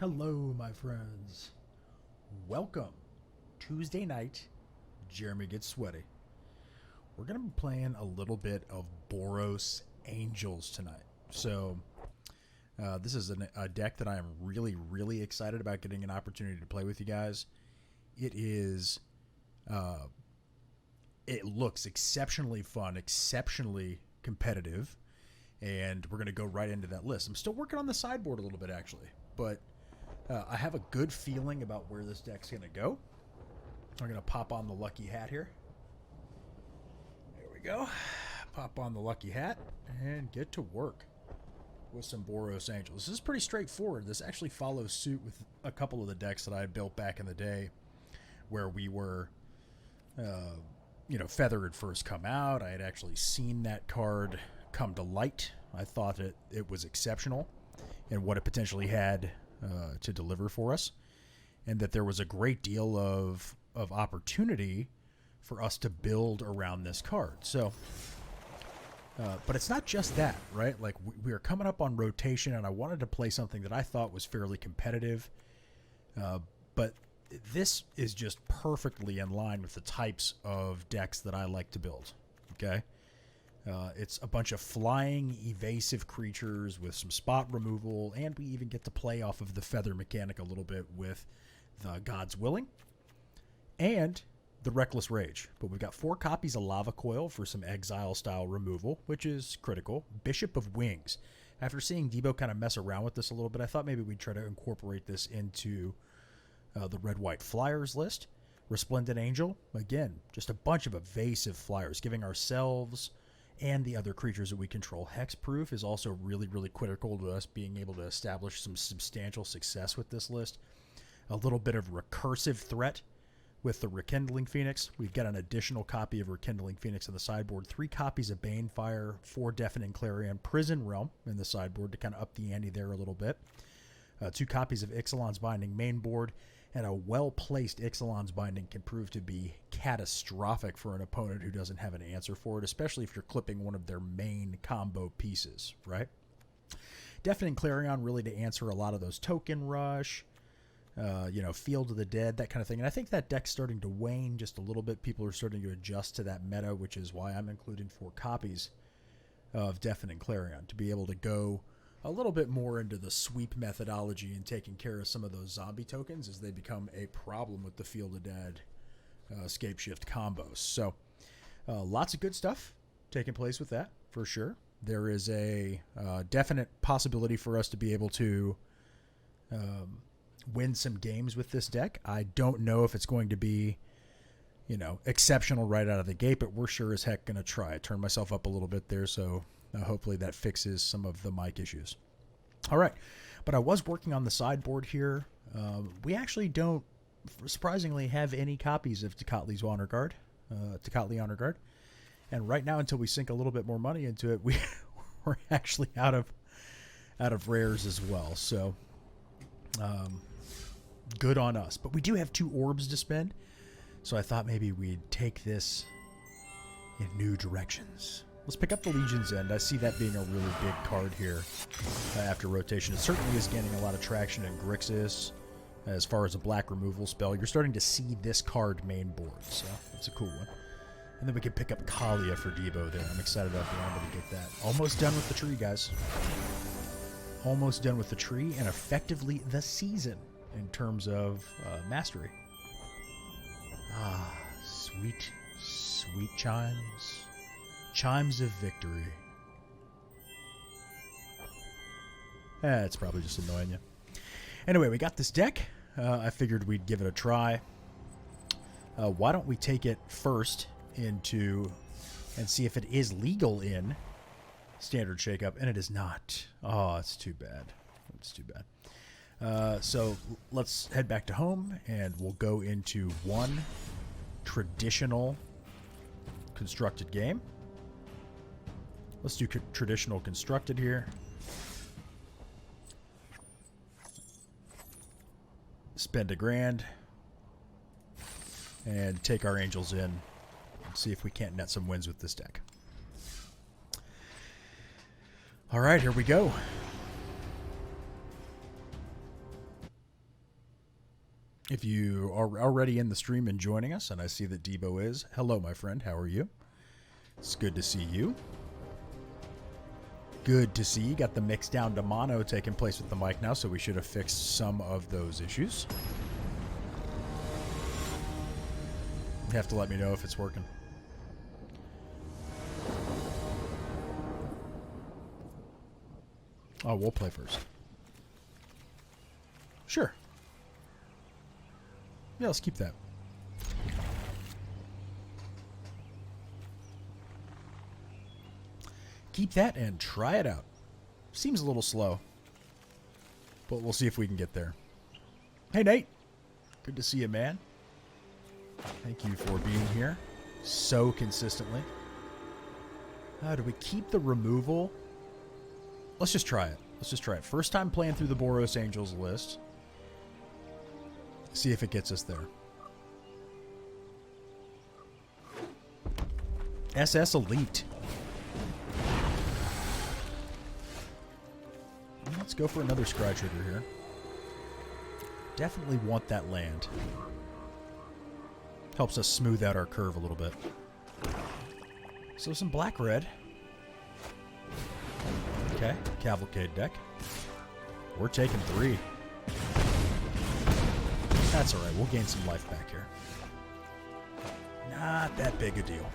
Hello, my friends. Welcome. Tuesday night, Jeremy Gets Sweaty. We're going to be playing a little bit of Boros Angels tonight. So, this is a deck that I am really, really excited about getting an opportunity to play with you guys. It is, it looks exceptionally fun, exceptionally competitive, and we're going to go right into that list. I'm still working on the sideboard a little bit, actually, but I have a good feeling about where this deck's going to go. I'm going to pop on the lucky hat here. There we go. Pop on the lucky hat and get to work with some Boros Angels. This is pretty straightforward. This actually follows suit with a couple of the decks that I had built back in the day where we were, Feather had first come out. I had actually seen that card come to light. I thought it was exceptional and what it potentially had to deliver for us, and that there was a great deal of opportunity for us to build around this card. So, but it's not just that, right? Like we are coming up on rotation, and I wanted to play something that I thought was fairly competitive, but this is just perfectly in line with the types of decks that I like to build. Okay. It's a bunch of flying, evasive creatures with some spot removal, and we even get to play off of the feather mechanic a little bit with the God's Willing and the Reckless Rage. But we've got 4 copies of Lava Coil for some exile-style removal, which is critical. Bishop of Wings. After seeing Debo kind of mess around with this a little bit, I thought maybe we'd try to incorporate this into the Red-White Flyers list. Resplendent Angel. Again, just a bunch of evasive flyers, giving ourselves and the other creatures that we control hexproof is also really, really critical to us being able to establish some substantial success with this list. A little bit of recursive threat with the Rekindling Phoenix. We've got an additional copy of Rekindling Phoenix on the sideboard, 3 copies of Banefire, 4 Deafening Clarion, Prison Realm in the sideboard to kind of up the ante there a little bit. 2 copies of Ixalan's Binding main board, and a well-placed Ixalan's Binding can prove to be catastrophic for an opponent who doesn't have an answer for it, especially if you're clipping one of their main combo pieces, right? Deafening Clarion really to answer a lot of those token rush, Field of the Dead, that kind of thing. And I think that deck's starting to wane just a little bit. People are starting to adjust to that meta, which is why I'm including 4 copies of Deafening Clarion to be able to go a little bit more into the sweep methodology and taking care of some of those zombie tokens as they become a problem with the Field of Dead Scape Shift combos. So lots of good stuff taking place with that, for sure. There is a definite possibility for us to be able to win some games with this deck. I don't know if it's going to be, exceptional right out of the gate, but we're sure as heck going to try. I turned myself up a little bit there, so hopefully that fixes some of the mic issues. All right, but I was working on the sideboard here. We actually don't, surprisingly, have any copies of Tecatli's Honor Guard, Honor Guard. And right now, until we sink a little bit more money into it, we're actually out of rares as well. So, good on us. But we do have 2 orbs to spend, so I thought maybe we'd take this in new directions. Let's pick up the Legion's End. I see that being a really big card here after rotation. It certainly is gaining a lot of traction in Grixis as far as a black removal spell. You're starting to see this card main board, so that's a cool one. And then we can pick up Kalia for Debo there. I'm excited about being able to get that. Almost done with the tree, guys. Almost done with the tree and effectively the season in terms of mastery. Ah, sweet, sweet chimes. Chimes of victory. It's probably just annoying you. Anyway, we got this deck. I figured we'd give it a try. Why don't we take it first into and see if it is legal in Standard Shakeup, and it is not. Oh, it's too bad. It's too bad. So let's head back to home, and we'll go into one traditional constructed game. Let's do traditional constructed here. Spend $1,000 and take our Angels in and see if we can't net some wins with this deck. All right, here we go. If you are already in the stream and joining us, and I see that Debo is, hello, my friend. How are you? It's good to see you. Good to see you. Got the mix down to mono taking place with the mic now, so we should have fixed some of those issues. You have to let me know if it's working. Oh, we'll play first. Sure. Yeah, let's keep that. Keep that and try it out. Seems a little slow, but we'll see if we can get there. Hey, Nate. Good to see you, man. Thank you for being here so consistently. Do we keep the removal? Let's just try it. Let's just try it. First time playing through the Boros Angels list. See if it gets us there. SS Elite. Let's go for another Scry Trigger here. Definitely want that land. Helps us smooth out our curve a little bit. So some black-red. Okay, Cavalcade deck. We're taking 3. That's alright, we'll gain some life back here. Not that big a deal.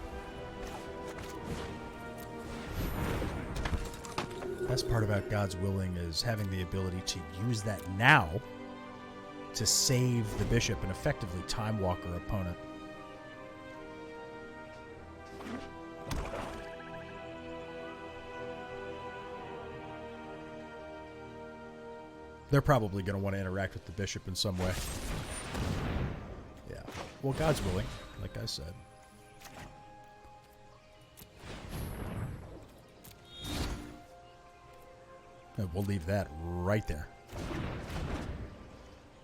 Best part about God's Willing is having the ability to use that now to save the bishop and effectively time walk our opponent. They're probably going to want to interact with the bishop in some way. Yeah. Well, God's willing, like I said. And we'll leave that right there.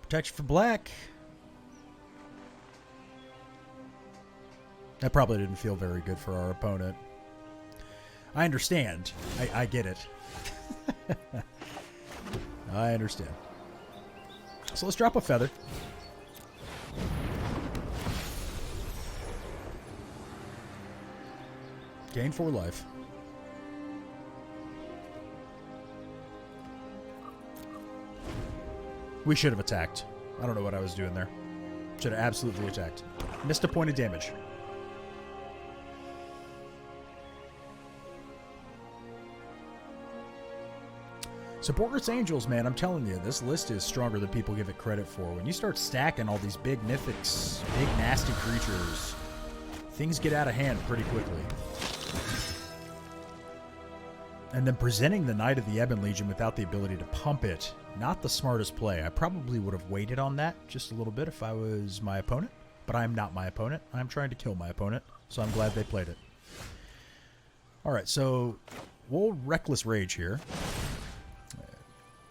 Protection for black. That probably didn't feel very good for our opponent. I understand. I get it. I understand. So let's drop a feather. Gain 4 life. We should have attacked. I don't know what I was doing there. Should have absolutely attacked. Missed a point of damage. So Boros Angels, man, I'm telling you, this list is stronger than people give it credit for. When you start stacking all these big mythics, big nasty creatures, things get out of hand pretty quickly. And then presenting the Knight of the Ebon Legion without the ability to pump it, not the smartest play. I probably would have waited on that just a little bit if I was my opponent, but I'm not my opponent. I'm trying to kill my opponent, so I'm glad they played it. All right, so we'll Reckless Rage here.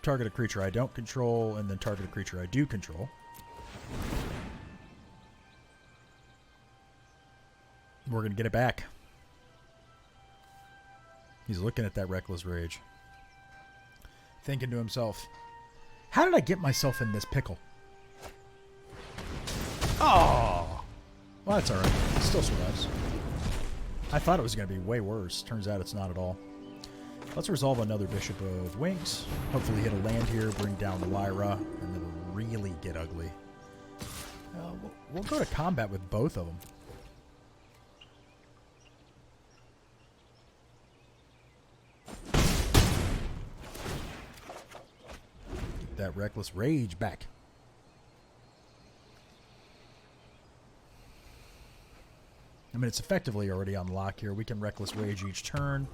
Target a creature I don't control, and then target a creature I do control. We're going to get it back. He's looking at that Reckless Rage. Thinking to himself, how did I get myself in this pickle? Oh! Well, that's alright. It still survives. I thought it was going to be way worse. Turns out it's not at all. Let's resolve another Bishop of Wings. Hopefully hit a land here, bring down Lyra, and then really get ugly. We'll go to combat with both of them. Get that Reckless Rage back. I mean, it's effectively already on lock here. We can Reckless Rage each turn.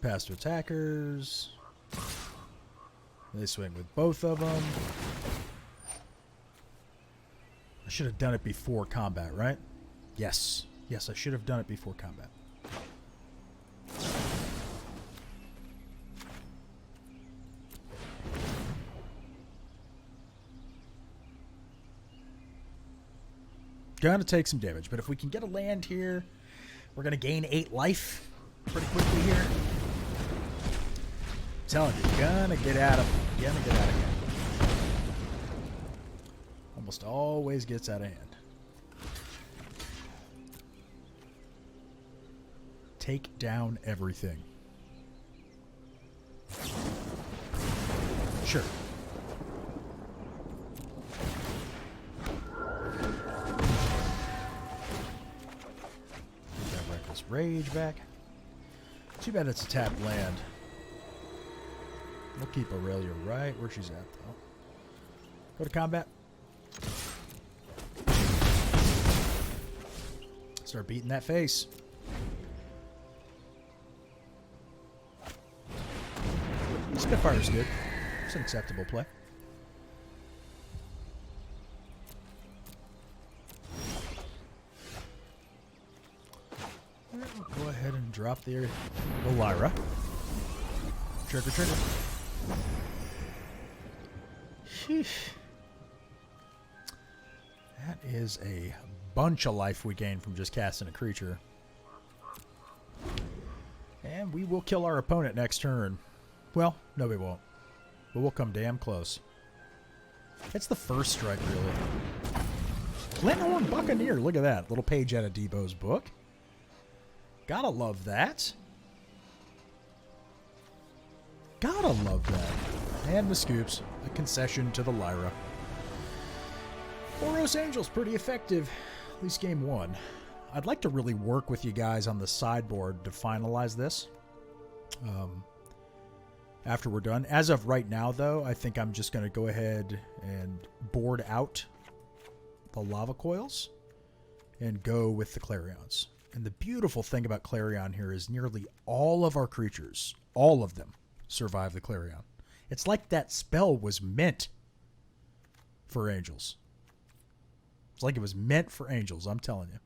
Pass to attackers. They swing with both of them. I should have done it before combat, right? Yes. Yes, I should have done it before combat. Gonna take some damage, but if we can get a land here, we're gonna gain 8 life pretty quickly here. I'm telling you, gonna get out of here. Almost always gets out of hand. Take down everything. Sure. Get that reckless rage back. Too bad it's a tapped land. We'll keep Aurelia right where she's at, though. Go to combat. Start beating that face. Spitfire's good. It's an acceptable play. All right, we'll go ahead and drop the Lyra. Trigger. Sheesh. That is a bunch of life we gain from just casting a creature. And we will kill our opponent next turn. Well, no we won't. But we'll come damn close. It's the first strike, really. Glenhorn Buccaneer. Look at that. Little page out of Debo's book. Gotta love that. Gotta love that. And the scoops. A concession to the Lyra. Boros Angels, pretty effective. At least game 1. I'd like to really work with you guys on the sideboard to finalize this. After we're done. As of right now, though, I think I'm just going to go ahead and board out the lava coils and go with the Clarions. And the beautiful thing about Clarion here is nearly all of our creatures, all of them, survive the Clarion. It's like that spell was meant for angels. It's like it was meant for angels, I'm telling you.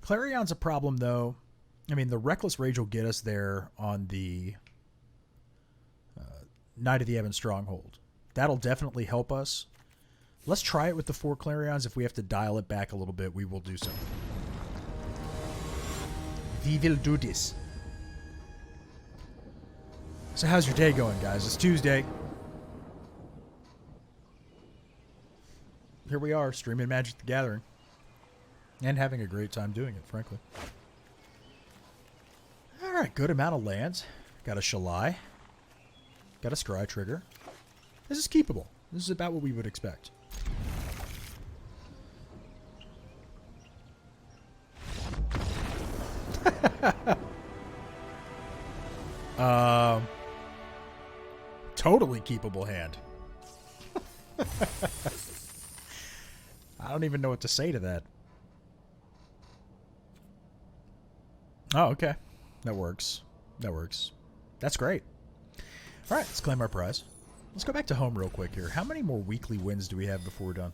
Clarion's a problem, though. I mean, the Reckless Rage will get us there on the Knight of the Ebon Stronghold. That'll definitely help us. Let's try it with the 4 Clarions. If we have to dial it back a little bit, we will do so. We will do this. So how's your day going, guys? It's Tuesday. Here we are, streaming Magic the Gathering. And having a great time doing it, frankly. Alright, good amount of lands. Got a Shalai. Got a Scry trigger. This is keepable. This is about what we would expect. Totally keepable hand. I don't even know what to say to that. Oh, okay. That works. That works. That's great. All right, let's claim our prize. Let's go back to home real quick here. How many more weekly wins do we have before we're done?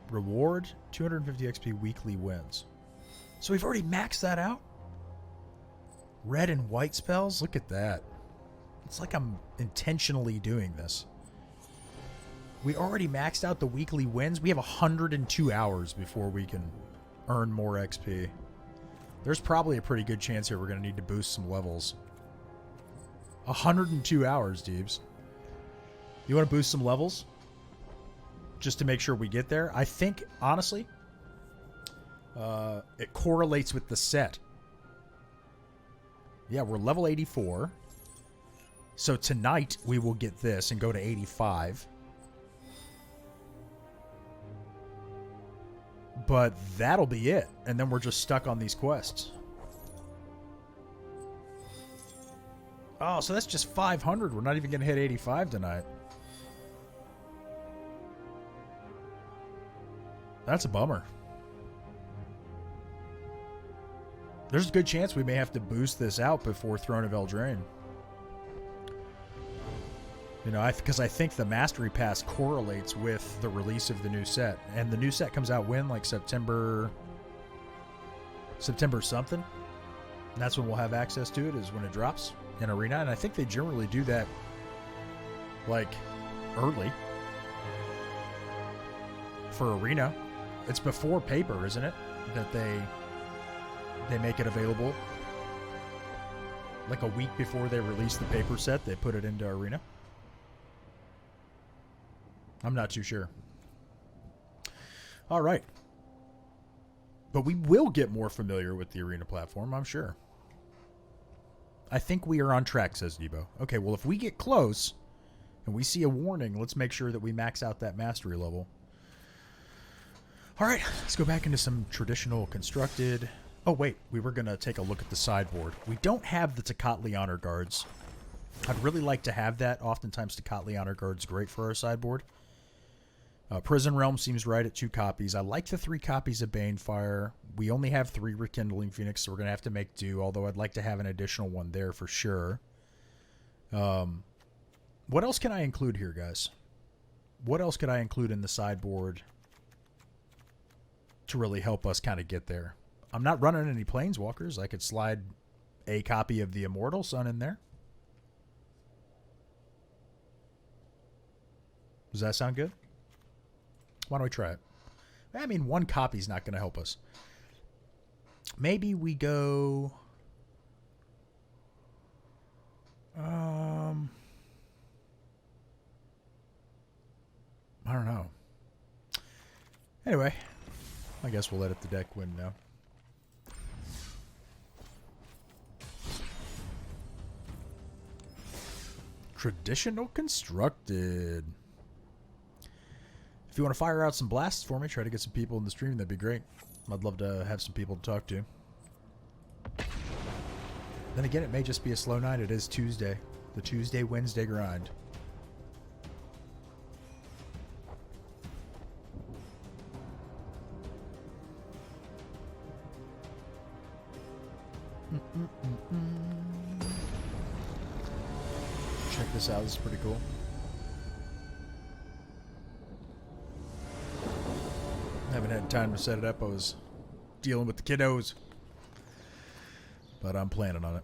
Reward, 250 XP weekly wins. So we've already maxed that out? Red and white spells? Look at that. It's like I'm intentionally doing this. We already maxed out the weekly wins. We have 102 hours before we can earn more XP. There's probably a pretty good chance here we're going to need to boost some levels. 102 hours, Deebs. You want to boost some levels? Just to make sure we get there? I think, honestly, it correlates with the set. Yeah, we're level 84. So tonight we will get this and go to 85. But that'll be it. And then we're just stuck on these quests. Oh, so that's just 500. We're not even going to hit 85 tonight. That's a bummer. There's a good chance we may have to boost this out before Throne of Eldraine. You know, because I think the Mastery Pass correlates with the release of the new set. And the new set comes out when? Like September something? And that's when we'll have access to it, is when it drops in Arena. And I think they generally do that, like, early. for Arena. It's before paper, isn't it? That they make it available. Like a week before they release the paper set, they put it into Arena. I'm not too sure. All right. But we will get more familiar with the Arena platform, I'm sure. I think we are on track, says Debo. Okay, well, if we get close and we see a warning, let's make sure that we max out that mastery level. All right, let's go back into some traditional constructed. Oh, wait, we were going to take a look at the sideboard. We don't have the Tecatli Honor Guards. I'd really like to have that. Oftentimes, Tecatli Honor Guard's great for our sideboard. Prison Realm seems right at 2 copies. I like the 3 copies of Banefire. We only have 3 Rekindling Phoenix, so we're going to have to make do, although I'd like to have an additional one there for sure. What else can I include here, guys? What else could I include in the sideboard to really help us kind of get there? I'm not running any Planeswalkers. I could slide a copy of the Immortal Sun in there. Does that sound good? Why don't we try it? I mean, 1 copy is not going to help us. Maybe we go... I don't know. Anyway, I guess we'll let it the deck win now. Traditional constructed. If you want to fire out some blasts for me, try to get some people in the stream, that'd be great. I'd love to have some people to talk to. Then again, it may just be a slow night. It is Tuesday. The Tuesday-Wednesday grind. Check this out. This is pretty cool. Haven't had time to set it up. I was dealing with the kiddos. But I'm planning on it.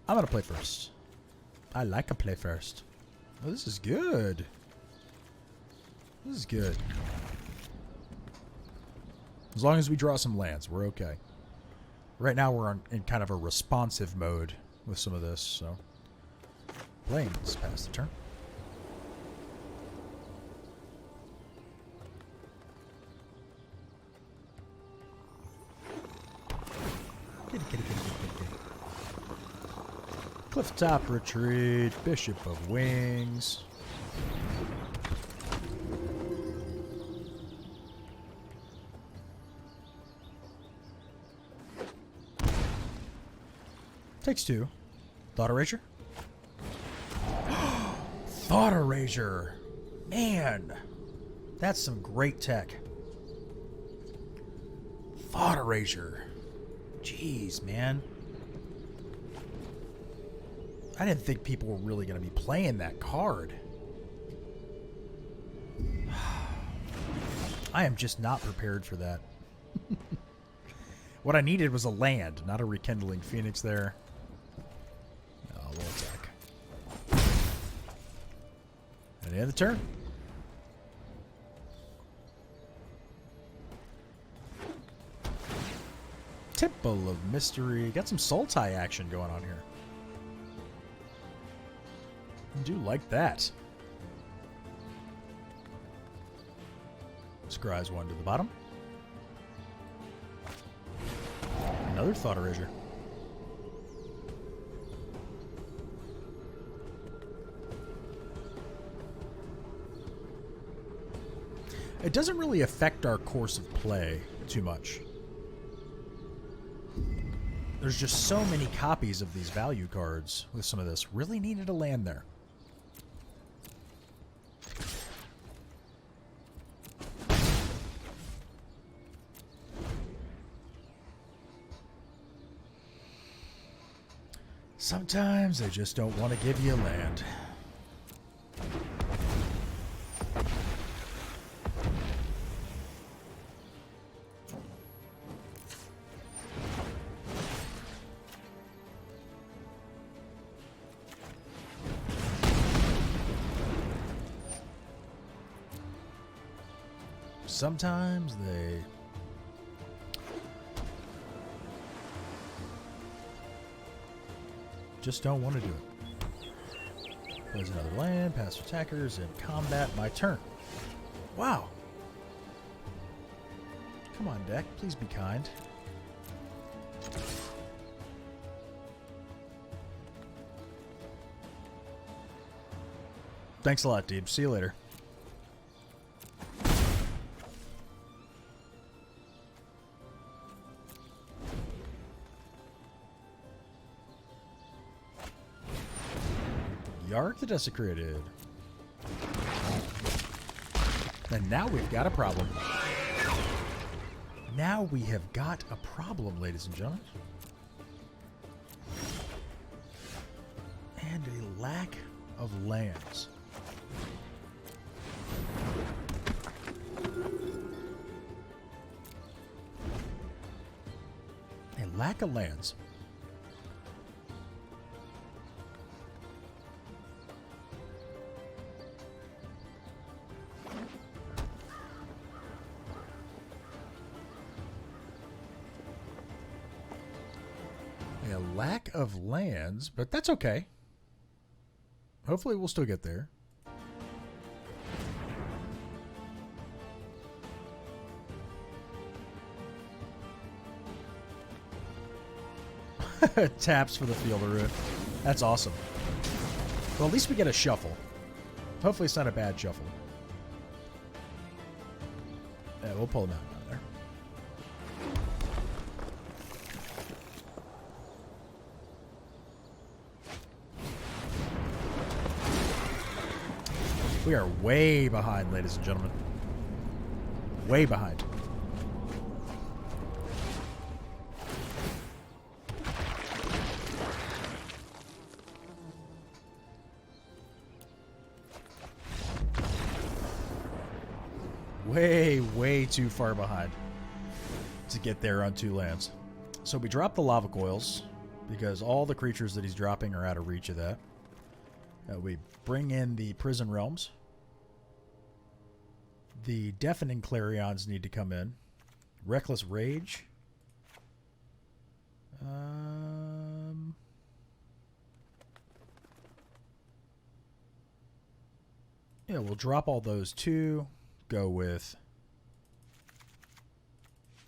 I'm going to play first. I like to play first. Oh, this is good. This is good. As long as we draw some lands, we're okay. Right now we're in kind of a responsive mode with some of this, so. Plains pass the turn. Clifftop Retreat, Bishop of Wings. Takes 2. Thought Erasure? Thought Erasure! Man! That's some great tech. Thought Erasure. Jeez, man. I didn't think people were really going to be playing that card. I am just not prepared for that. What I needed was a land, not a Rekindling Phoenix there. Oh, we'll attack. And the end of the turn. Temple of Mystery. Got some Sultai action going on here. I do like that. Scries 1 to the bottom. Another Thought Erasure. It doesn't really affect our course of play too much. There's just so many copies of these value cards with some of this. Really needed a land there. Sometimes they just don't want to give you land. sometimes they just don't want to do it. Plays another land, past attackers, in combat, my turn. Wow. Come on, deck. Please be kind. Thanks a lot, Deeb. See you later. Yark the Desecrated. And now we've got a problem. Now we have got a problem, ladies and gentlemen. And a lack of lands. A lack of lands. A lack of lands, but that's okay. Hopefully we'll still get there. Taps for the Field of Root. That's awesome. Well, at least we get a shuffle. Hopefully it's not a bad shuffle. Yeah, we'll pull him out of there. We are way behind, ladies and gentlemen. Way behind. Way too far behind to get there on 2 lands. So we drop the lava coils because all the creatures that he's dropping are out of reach of that. We bring in the Prison Realms. The Deafening Clarions need to come in. Reckless Rage. Yeah, we'll drop all those 2. Go with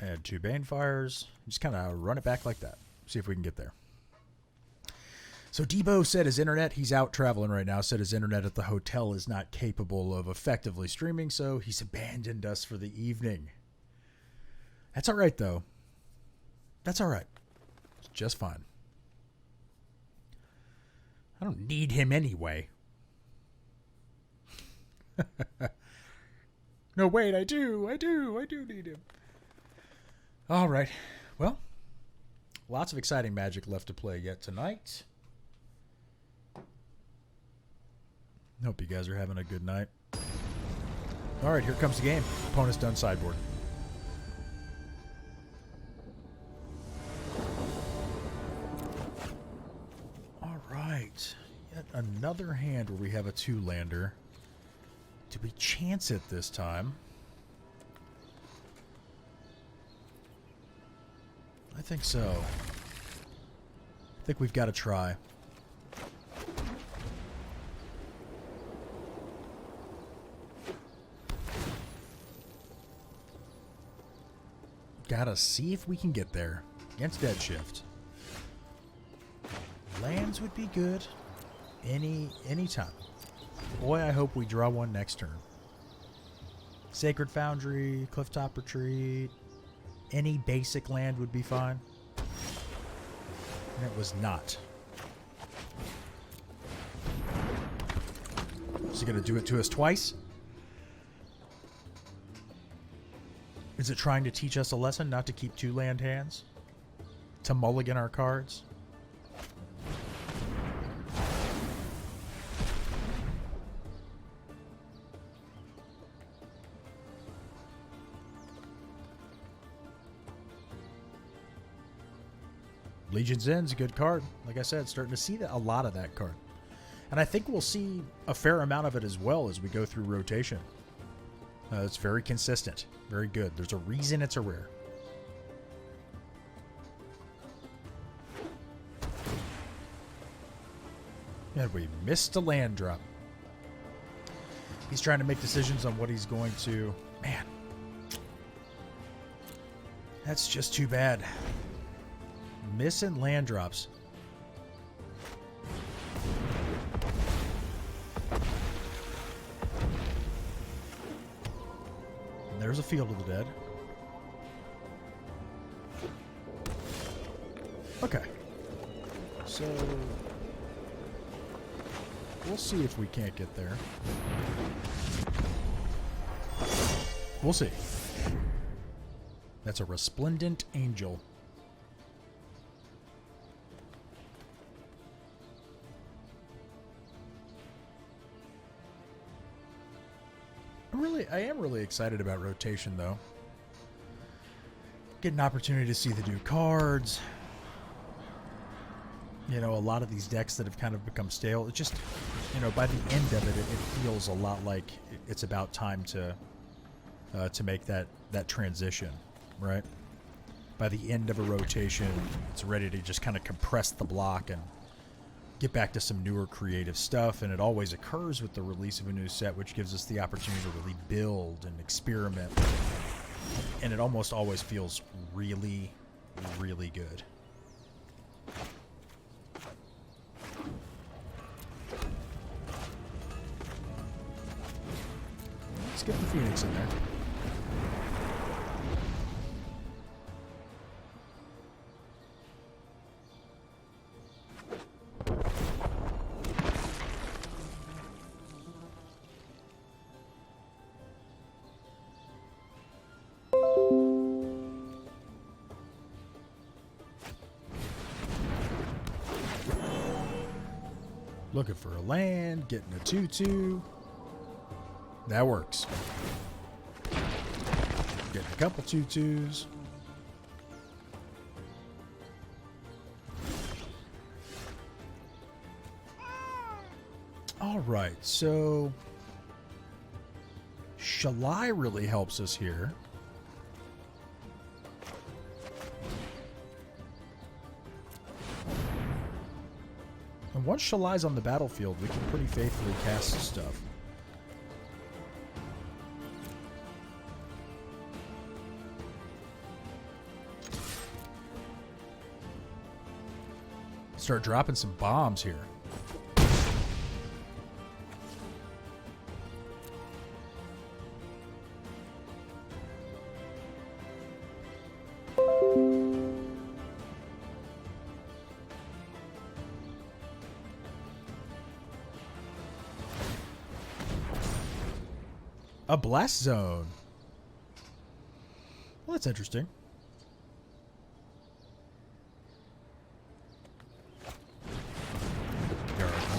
add 2 Banefires. Just kind of run it back like that. See if we can get there. So Debo said his internet, he's out traveling right now, said his internet at the hotel is not capable of effectively streaming, so he's abandoned us for the evening. That's all right, though. That's all right. It's just fine. I don't need him anyway. No, wait, I do need him. All right. Well, lots of exciting Magic left to play yet tonight. Hope you guys are having a good night. All right, here comes the game. Opponent's done sideboard. All right. Yet another hand where we have a 2-lander. Do we chance it this time? I think so. I think we've got to try. Gotta see if we can get there against Dead Shift. Lands would be good any time. Boy, I hope we draw one next turn. Sacred Foundry, Clifftop Retreat, any basic land would be fine. And it was not. Is he going to do it to us twice? Is it trying to teach us a lesson not to keep 2 land hands? To mulligan our cards? Legion's End's a good card. Like I said, starting to see a lot of that card. And I think we'll see a fair amount of it as well as we go through rotation. It's very consistent. Very good. There's a reason it's a rare. And we missed a land drop. He's trying to make decisions on what he's going to... Man. That's just too bad. Missing land drops. And there's a Field of the Dead. Okay. So... we'll see if we can't get there. We'll see. That's a Resplendent Angel. I am really excited about rotation, though. Get an opportunity to see the new cards. You know, a lot of these decks that have kind of become stale. It just, you know, by the end of it, it feels a lot like it's about time to make that transition, right? By the end of a rotation, it's ready to just kind of compress the block and get back to some newer creative stuff. And it always occurs with the release of a new set, which gives us the opportunity to really build and experiment. And it almost always feels really, really good. Let's get the Phoenix in there. Looking for a land, getting a 2/2. That works. Getting a couple 2/2s. All right, so Shalai really helps us here. And once Shalai's on the battlefield, we can pretty faithfully cast stuff. Start dropping some bombs here. A blast zone. Well, that's interesting.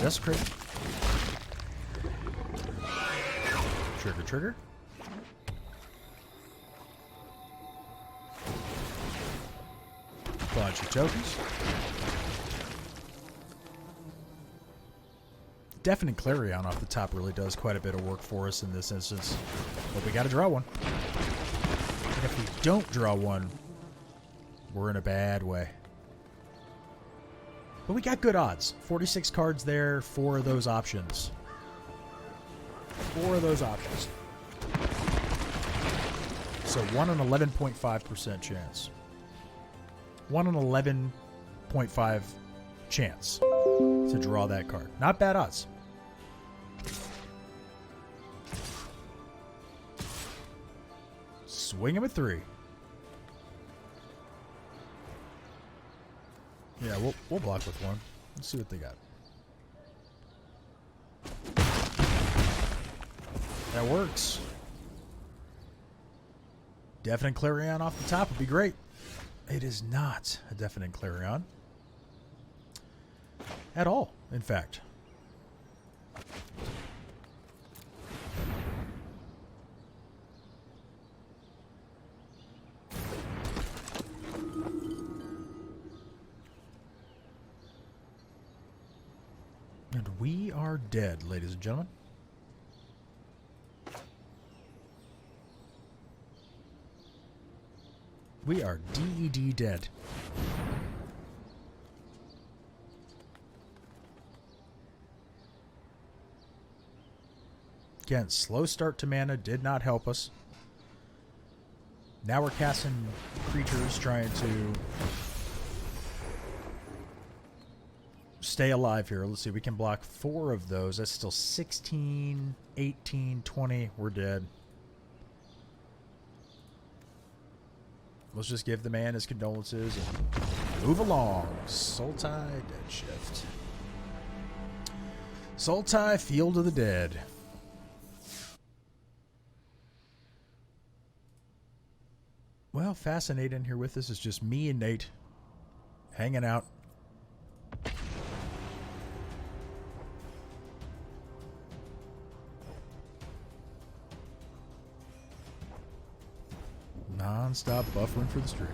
Desecrate. Trigger. Bunch of tokens. Deafening Clarion off the top really does quite a bit of work for us in this instance. But we gotta draw one. And if we don't draw one, we're in a bad way. But we got good odds. 46 cards there, 4 of those options. 4 of those options. So 1 in 11.5% chance. 1 in 11.5 chance to draw that card. Not bad odds. Swing him at 3. Yeah, we'll block with 1. Let's see what they got. That works. Deafening Clarion off the top would be great. It is not a Deafening Clarion. At all, in fact. And we are dead, ladies and gentlemen. We are DED dead. Again, slow start to mana did not help us. Now we're casting creatures trying to stay alive here. Let's see, we can block 4 of those. That's still 16, 18, 20. We're dead. Let's just give the man his condolences and move along. Sultai, Dead Shift. Sultai, Field of the Dead. Well, fascinating here with us is just me and Nate hanging out. Non-stop buffering for the stream.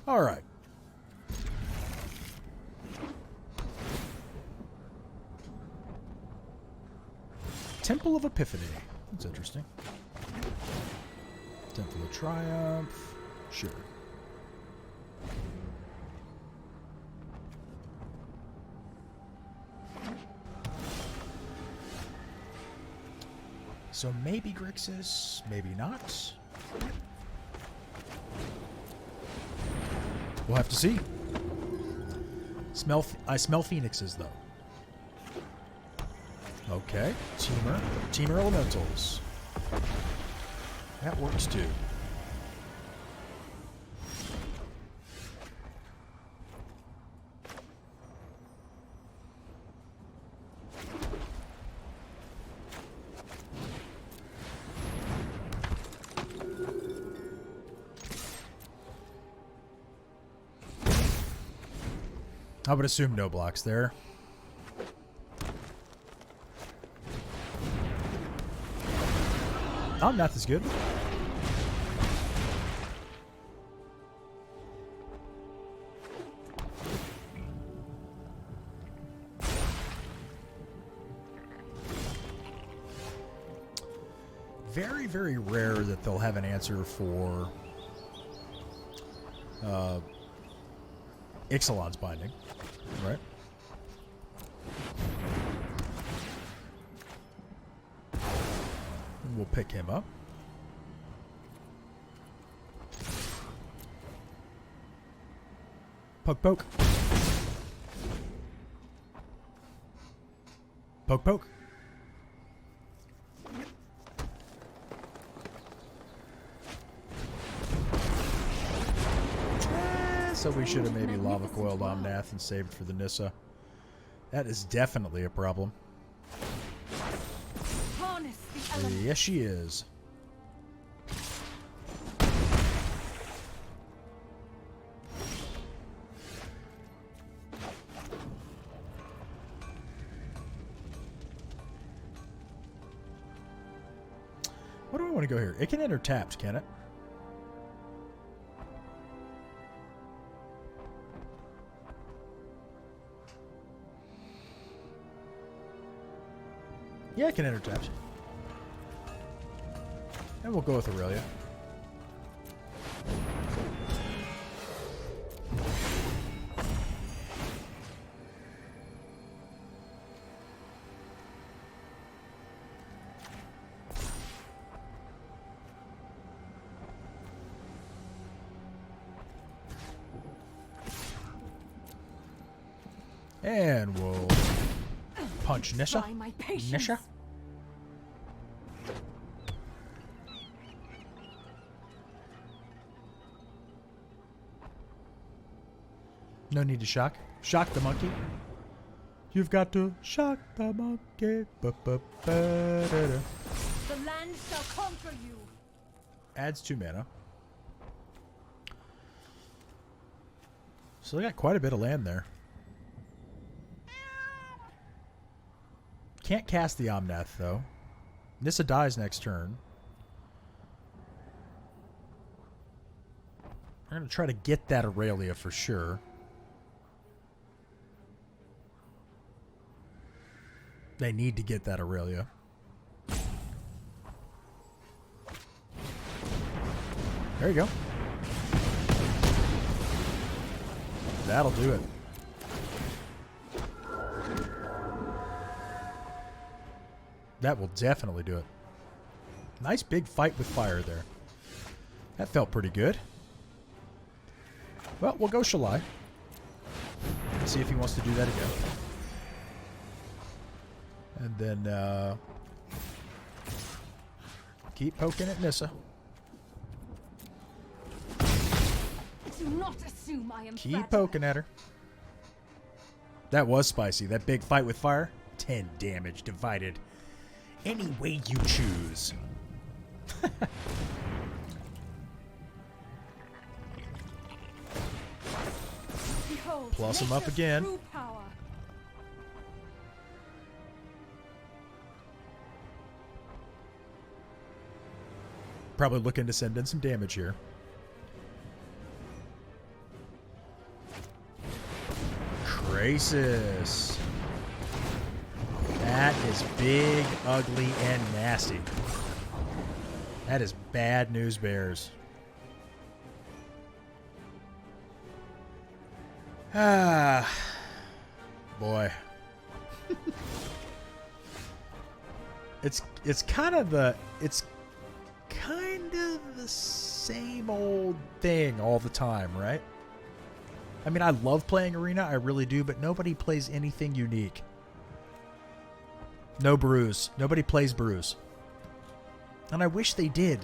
All right. Temple of Epiphany. That's interesting. Temple of Triumph. Sure. So maybe Grixis, maybe not. We'll have to see. I smell phoenixes, though. Okay. Teamer elementals. That works, too. I would assume no blocks there. Oh, not as good. Very, very rare that they'll have an answer for Ixalan's Binding, right? And we'll pick him up. Poke, poke. Poke, poke. So we should have maybe lava coiled Omnath and saved for the Nissa. That is definitely a problem. Yes, she is. What do I want to go here? It can enter tapped, can it? Yeah, it can enter tapped. And we'll go with Aurelia. And we'll punch Nissa. Nisha. No need to shock. Shock the monkey. You've got to shock the monkey. The land shall conquer you. Adds 2 mana. So they got quite a bit of land there. Can't cast the Omnath, though. Nissa dies next turn. We're going to try to get that Aurelia for sure. They need to get that Aurelia. There you go. That'll do it. That will definitely do it. Nice big fight with fire there. That felt pretty good. Well, we'll go Shalai. Let's see if he wants to do that again. And then keep poking at Nissa. Do not assume I am Keep poking at her. That was spicy. That big fight with fire. 10 damage divided any way you choose. Behold, Plus him up nature's again. true power. Probably looking to send in some damage here. Crisis. That is big, ugly, and nasty. That is bad news, Bears. Ah, boy. It's kind of the same old thing all the time, right? I mean, I love playing Arena, I really do, but nobody plays anything unique. No brews. Nobody plays brews. And I wish they did.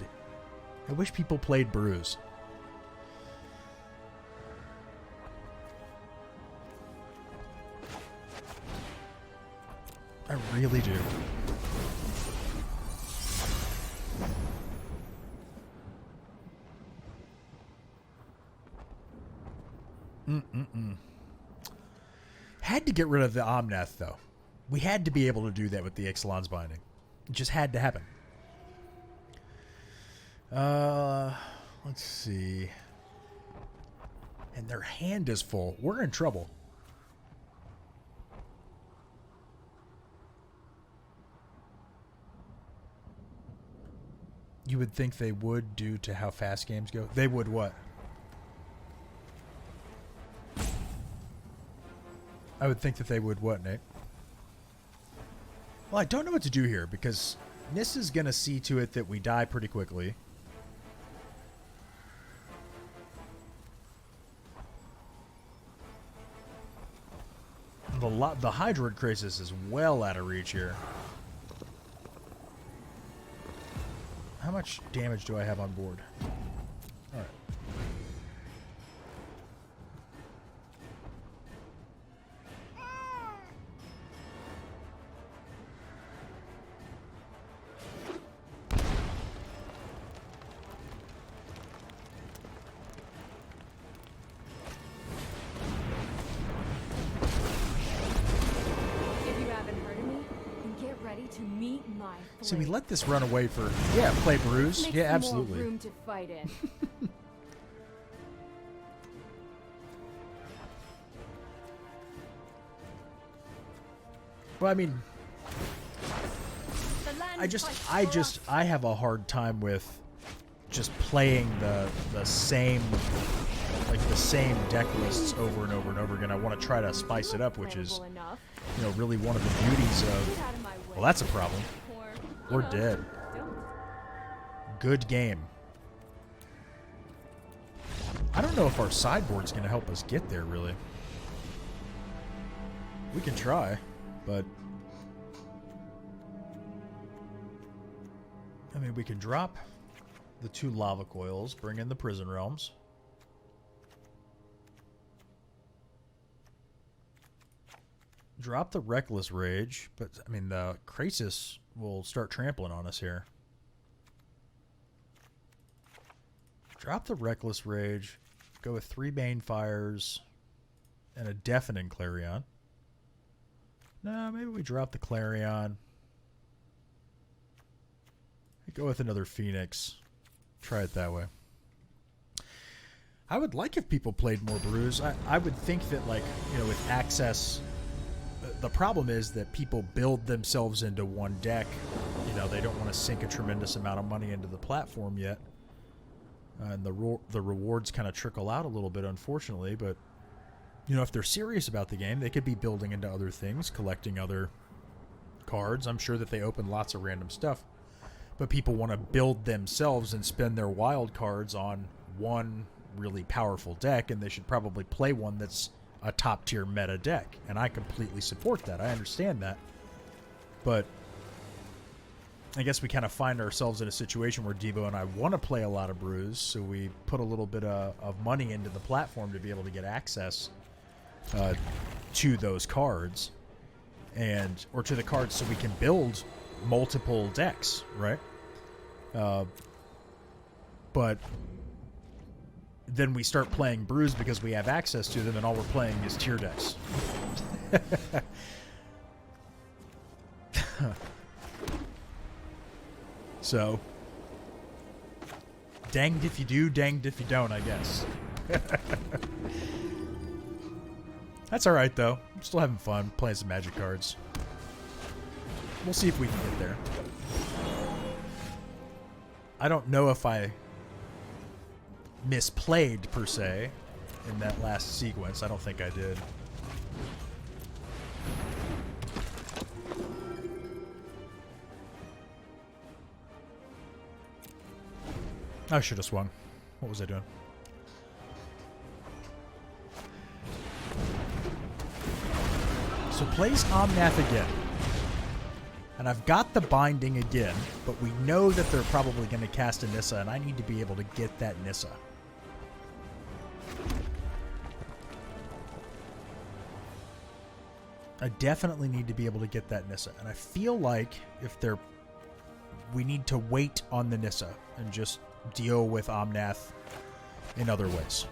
I wish people played brews. I really do. Had to get rid of the Omnath, though. We had to be able to do that with the Ixalan's Binding. It just had to happen. Let's see. And their hand is full. We're in trouble. You would think they would, due to how fast games go. They would what? I would think that they would what, Nate? Well, I don't know what to do here, because Nissa's going to see to it that we die pretty quickly. The Hydroid Crisis is well out of reach here. How much damage do I have on board? Alright. To meet my so we let this run away for play brews. Makes yeah, absolutely. More room to fight in. Well, I mean, I have a hard time with just playing the same deck lists over and over and over again. I want to try to spice it up, which is, you know, really one of the beauties of. Well, that's a problem. We're dead. Good game. I don't know if our sideboard's going to help us get there, really. We can try, but... I mean, we can drop the 2 lava coils, bring in the Prison Realms. Drop the Reckless Rage, but, I mean, the Krasis will start trampling on us here. Drop the Reckless Rage, go with 3 Banefires, and a Deafening Clarion. No, maybe we drop the Clarion. Go with another Phoenix. Try it that way. I would like if people played more brews. I would think that, like, you know, with access, the problem is that people build themselves into one deck. You know, they don't want to sink a tremendous amount of money into the platform yet. And the rewards kind of trickle out a little bit, unfortunately. But, you know, if they're serious about the game, they could be building into other things, collecting other cards. I'm sure that they open lots of random stuff. But people want to build themselves and spend their wild cards on one really powerful deck, and they should probably play one that's a top-tier meta deck. And I completely support that. I understand that. But I guess we kind of find ourselves in a situation where Debo and I want to play a lot of brews, so we put a little bit of money into the platform to be able to get access to those cards, or to the cards, so we can build multiple decks, right? But then we start playing brews because we have access to them, and all we're playing is tier decks. So, danged if you do, danged if you don't, I guess. That's alright, though. I'm still having fun playing some Magic cards. We'll see if we can get there. I don't know if I misplayed, per se, in that last sequence. I don't think I did. I should have swung. What was I doing? So plays Omnath again. And I've got the binding again, but we know that they're probably going to cast a Nissa, and I need to be able to get that Nissa. I definitely need to be able to get that Nissa. And I feel like we need to wait on the Nissa and just deal with Omnath in other ways.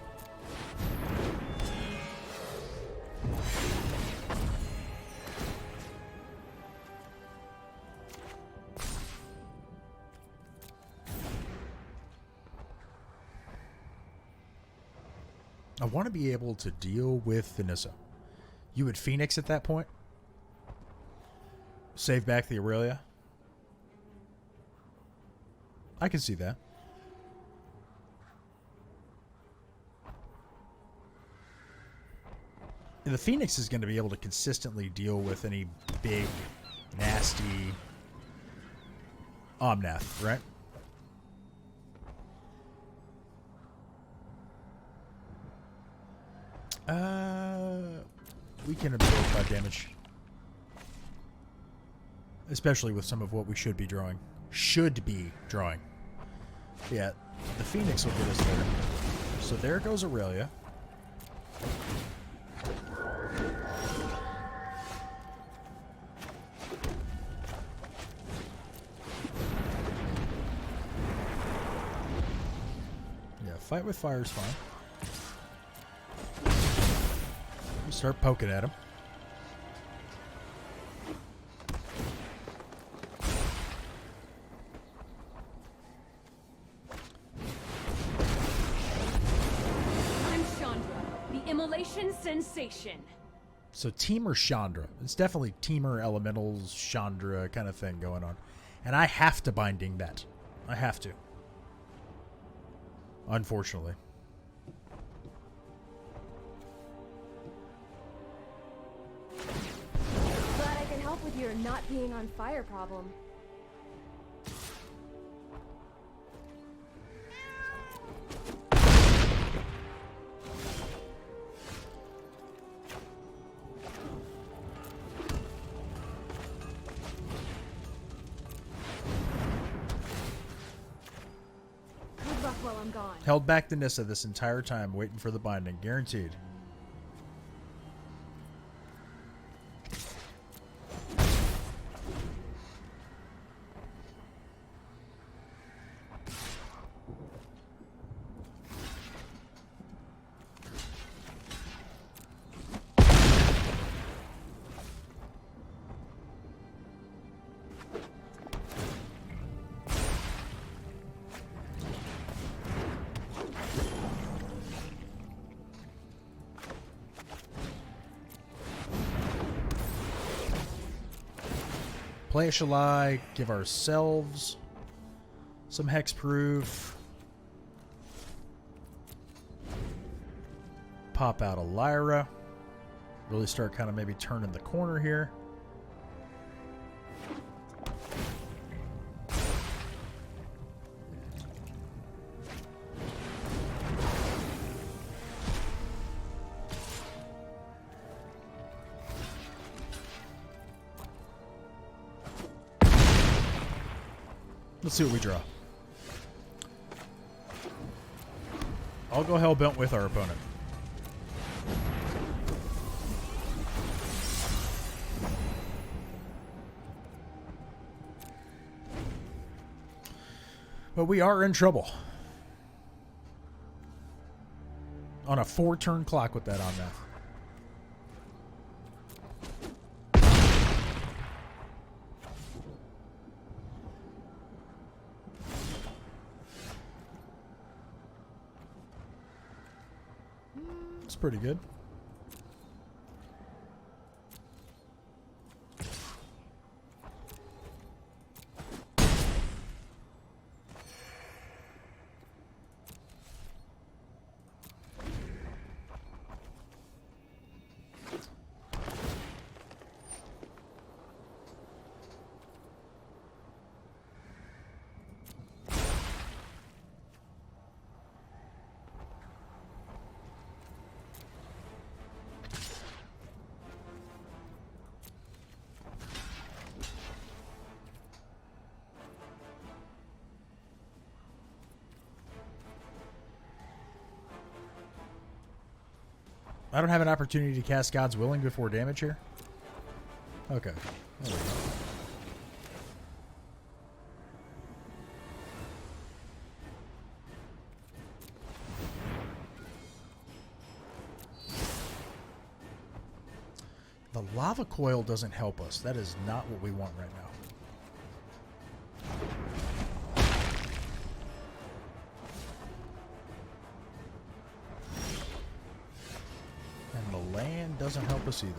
I want to be able to deal with the Nissa. You would Phoenix at that point? Save back the Aurelia? I can see that. The Phoenix is going to be able to consistently deal with any big, nasty Omnath, right? We can absorb 5 damage. Especially with some of what we should be drawing. Yeah, the Phoenix will get us there. So there goes Aurelia. Yeah, fight with fire is fine. Start poking at him. I'm Chandra, the immolation sensation. So Team or Chandra? It's definitely Teamer, Elementals, Chandra kind of thing going on. And I have to binding that. I have to. Unfortunately. Glad I can help with your not being on fire problem. Good luck while I'm gone. Held back the Nissa this entire time, waiting for the binding. Guaranteed. Play a Shalai, give ourselves some hexproof. Pop out a Lyra. Really start kind of maybe turning the corner here. Let's see what we draw. I'll go hellbent with our opponent. But we are in trouble. On a 4-turn clock with that on that. It's pretty good. I don't have an opportunity to cast God's Willing before damage here? Okay. There we go. The lava coil doesn't help us. That is not what we want right now. Doesn't help us either.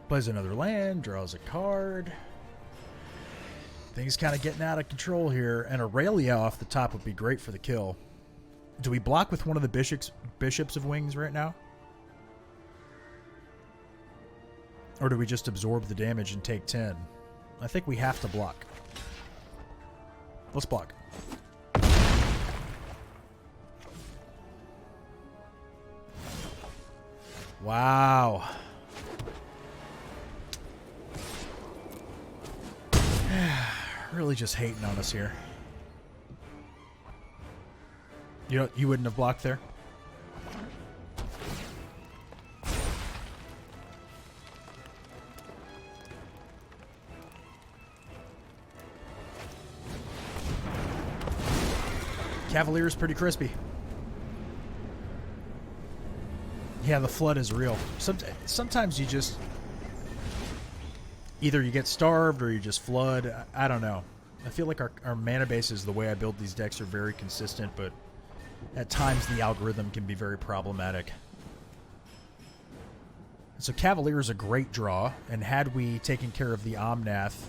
Plays another land, draws a card. Things kind of getting out of control here, and Aurelia off the top would be great for the kill. Do we block with one of the bishops of wings right now? Or do we just absorb the damage and take 10? I think we have to block. Let's block. Wow. Really just hating on us here. You wouldn't have blocked there? Cavalier is pretty crispy. Yeah, the flood is real. Sometimes you just... Either you get starved or you just flood. I don't know. I feel like our mana bases, the way I build these decks, are very consistent, but at times the algorithm can be very problematic. So Cavalier is a great draw, and had we taken care of the Omnath,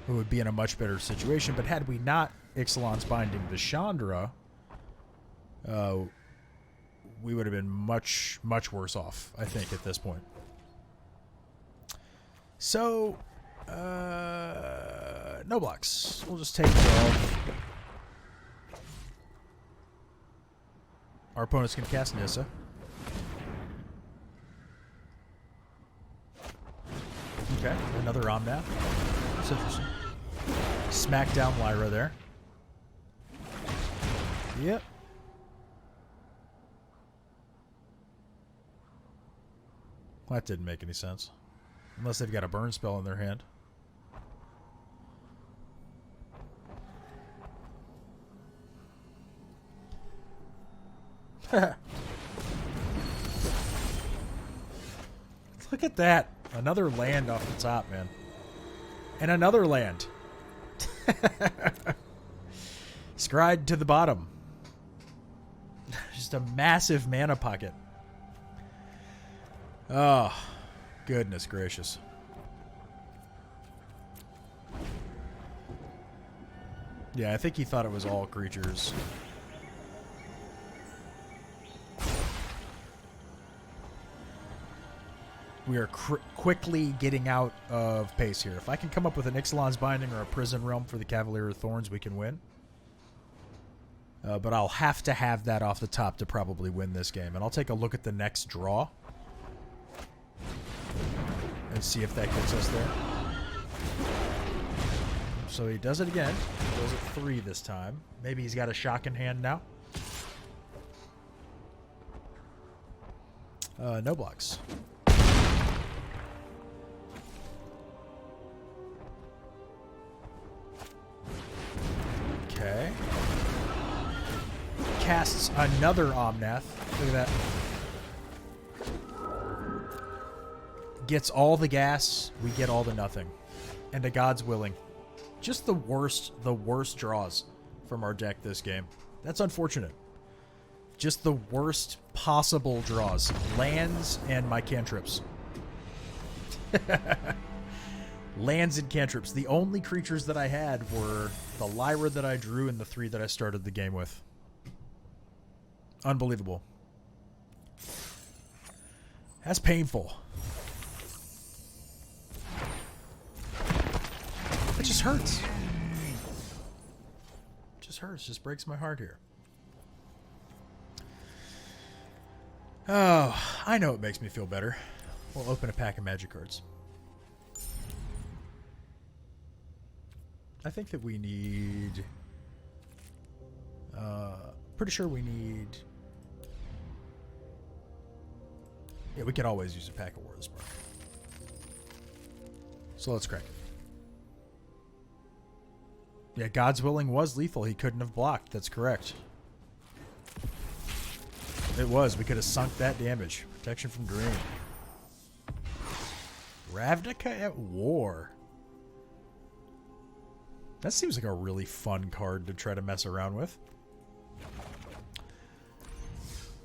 we would be in a much better situation. But had we not Ixalan's Binding the Chandra, we would have been much, much worse off, I think, at this point. So, no blocks. We'll just take 12. Our opponent's going to cast Nissa. Okay, another Omnath. That's interesting. Smack down Lyra there. Yep. Well, that didn't make any sense. Unless they've got a burn spell in their hand. Look at that. Another land off the top, man. And another land. Scryed to the bottom. Just a massive mana pocket. Oh, goodness gracious. Yeah, I think he thought it was all creatures. We are quickly getting out of pace here. If I can come up with an Ixalan's Binding or a Prison Realm for the Cavalier of Thorns, we can win. But I'll have to have that off the top to probably win this game. And I'll take a look at the next draw and see if that gets us there. So he does it again. He goes at 3 this time. Maybe he's got a shock in hand now. No blocks. Okay. Casts another Omnath. Look at that. Gets all the gas, we get all the nothing. And to God's willing. Just the worst draws from our deck this game. That's unfortunate. Just the worst possible draws. Lands and my cantrips. Lands and cantrips. The only creatures that I had were the Lyra that I drew and the 3 that I started the game with. Unbelievable. That's painful. It just hurts. It just hurts. Just breaks my heart here. Oh, I know it makes me feel better. We'll open a pack of magic cards. I think that we need... pretty sure we need... Yeah, we could always use a pack of War of the Spark. So let's crack it. Yeah, God's Willing was lethal. He couldn't have blocked. That's correct. It was. We could have sunk that damage. Protection from Green. Ravnica at War. That seems like a really fun card to try to mess around with.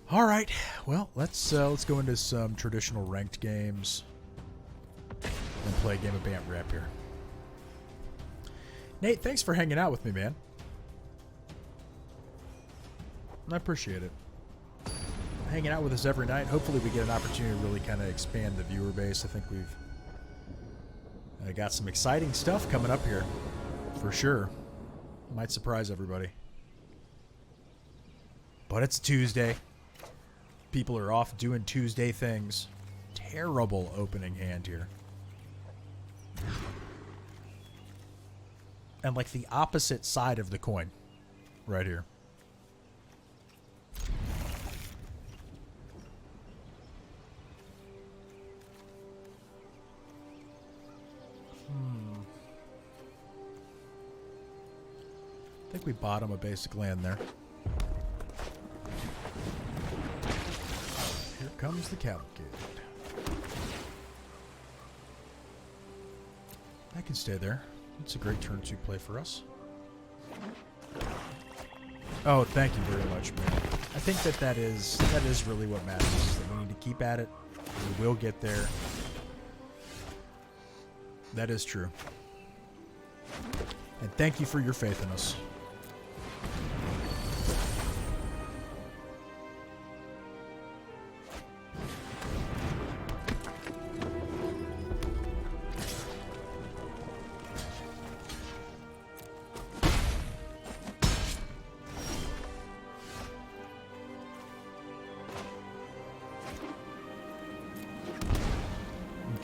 All right. Well, let's go into some traditional ranked games and play a game of Bant Rap here. Nate, thanks for hanging out with me, man. I appreciate it. Hanging out with us every night. Hopefully we get an opportunity to really kind of expand the viewer base. I think we've got some exciting stuff coming up here. For sure. Might surprise everybody. But it's Tuesday. People are off doing Tuesday things. Terrible opening hand here. And like the opposite side of the coin. Right here. I think we bottom a basic land there. Here comes the cavalcade. I can stay there. It's a great turn 2 play for us. Oh, thank you very much, man. I think that is really what matters. Is that we need to keep at it. We will get there. That is true. And thank you for your faith in us.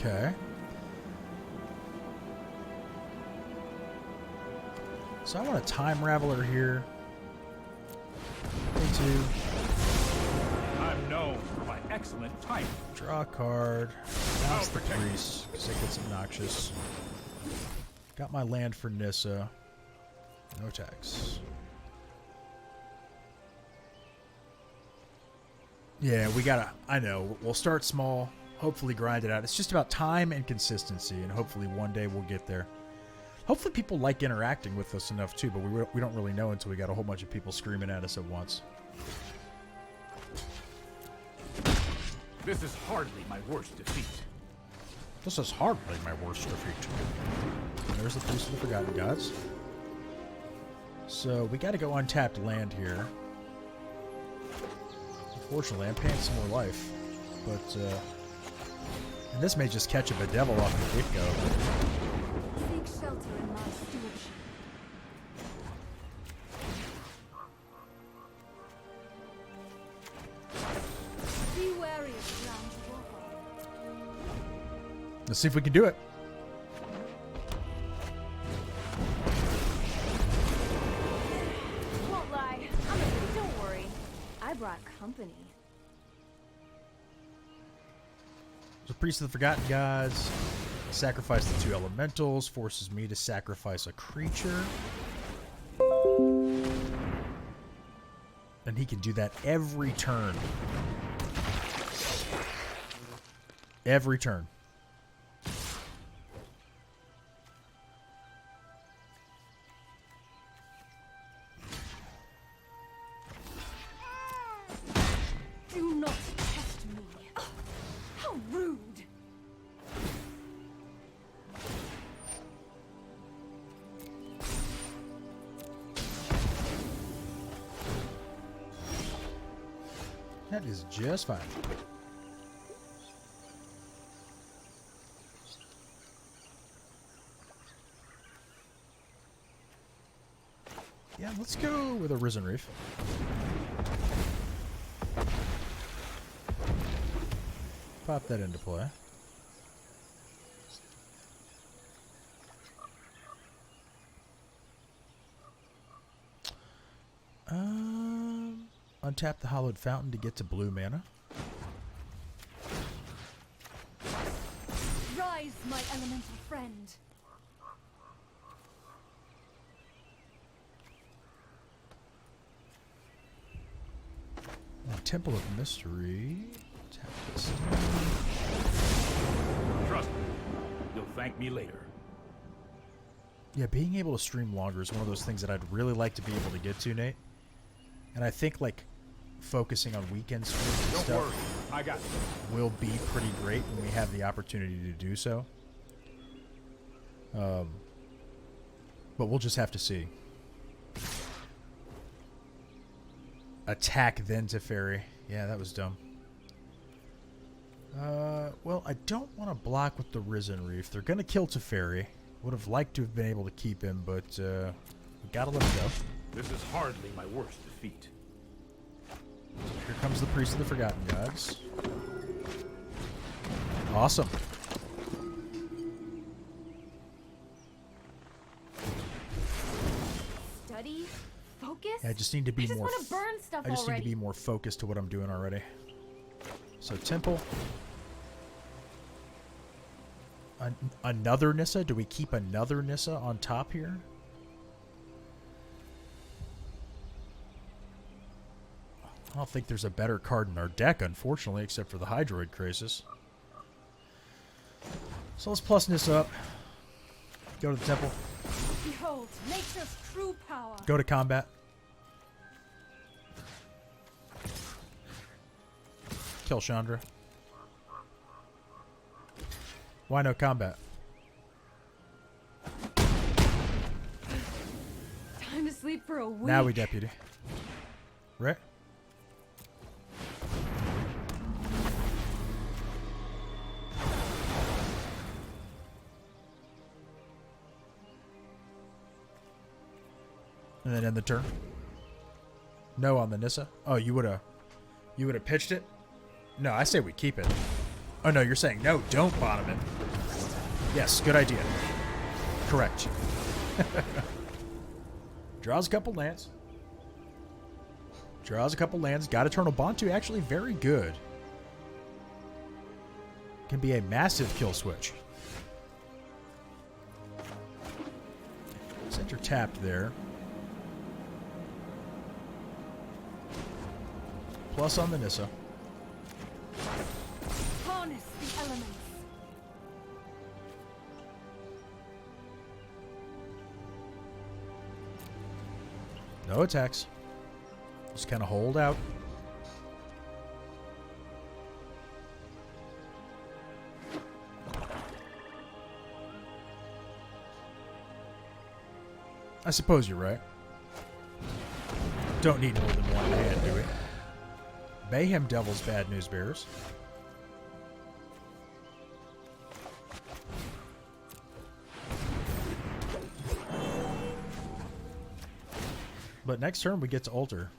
Okay. So I want a Time Raveler here. Me too. I'm known for my excellent type. Draw a card. Bounce the Priest, because it gets obnoxious. Got my land for Nissa. No tax. Yeah, we gotta... I know. We'll start small. Hopefully grind it out. It's just about time and consistency, and hopefully one day we'll get there. Hopefully people like interacting with us enough too, but we don't really know until we got a whole bunch of people screaming at us at once. This is hardly my worst defeat. This is hardly my worst defeat. And there's the Priest of the Forgotten Gods. So we got to go untapped land here. Unfortunately, I'm paying some more life, but and this may just catch a bedevil off the get-go. Seek shelter in my stewardship. Be wary of the ground you walk on. Let's see if we can do it. Won't lie. I'm a don't worry. I brought company. So Priest of the Forgotten Gods, sacrifice the 2 elementals, forces me to sacrifice a creature. And he can do that every turn. Every turn. Do not test me. How rude. That is just fine. Yeah, let's go with a Risen Reef. Pop that into play. Untap the Hallowed Fountain to get to blue mana. Rise, my elemental friend. Temple of Mystery. Tap this down. Trust me, you'll thank me later. Yeah, being able to stream longer is one of those things that I'd really like to be able to get to, Nate. And I think, like, focusing on weekend streams and Don't stuff worry, I got you. will be pretty great when we have the opportunity to do so. But we'll just have to see. Attack then to Fairy. Yeah, that was dumb. Well, I don't want to block with the Risen Reef. They're going to kill Teferi. Would have liked to have been able to keep him, but we got to let him go. This is hardly my worst defeat. Here comes the Priest of the Forgotten Gods. Awesome. Study? Focus? Yeah, I just need to be I just more. want to burn stuff I just already. need to be more focused to what I'm doing already. So Temple. Another Nissa? Do we keep another Nissa on top here? I don't think there's a better card in our deck, unfortunately, except for the Hydroid Crisis. So let's plus Nissa up. Go to the Temple. Behold, nature's true power. Go to combat. Kill Chandra. Why no combat? Time to sleep for a week. Now we deputy. Right? And then end the turn. No on the Nissa. Oh, you would have pitched it? No, I say we keep it. Oh no, you're saying no, don't bottom it. Yes, good idea. Correct. Draws a couple lands. Draws a couple lands. Got Eternal Bontu. Actually very good. Can be a massive kill switch. Center tapped there. Plus on the Nissa. Harness the elements. No attacks. Just kind of hold out. I suppose you're right. Don't need more than one hand, do we? Mayhem Devils, bad news bears. But next turn we get to alter.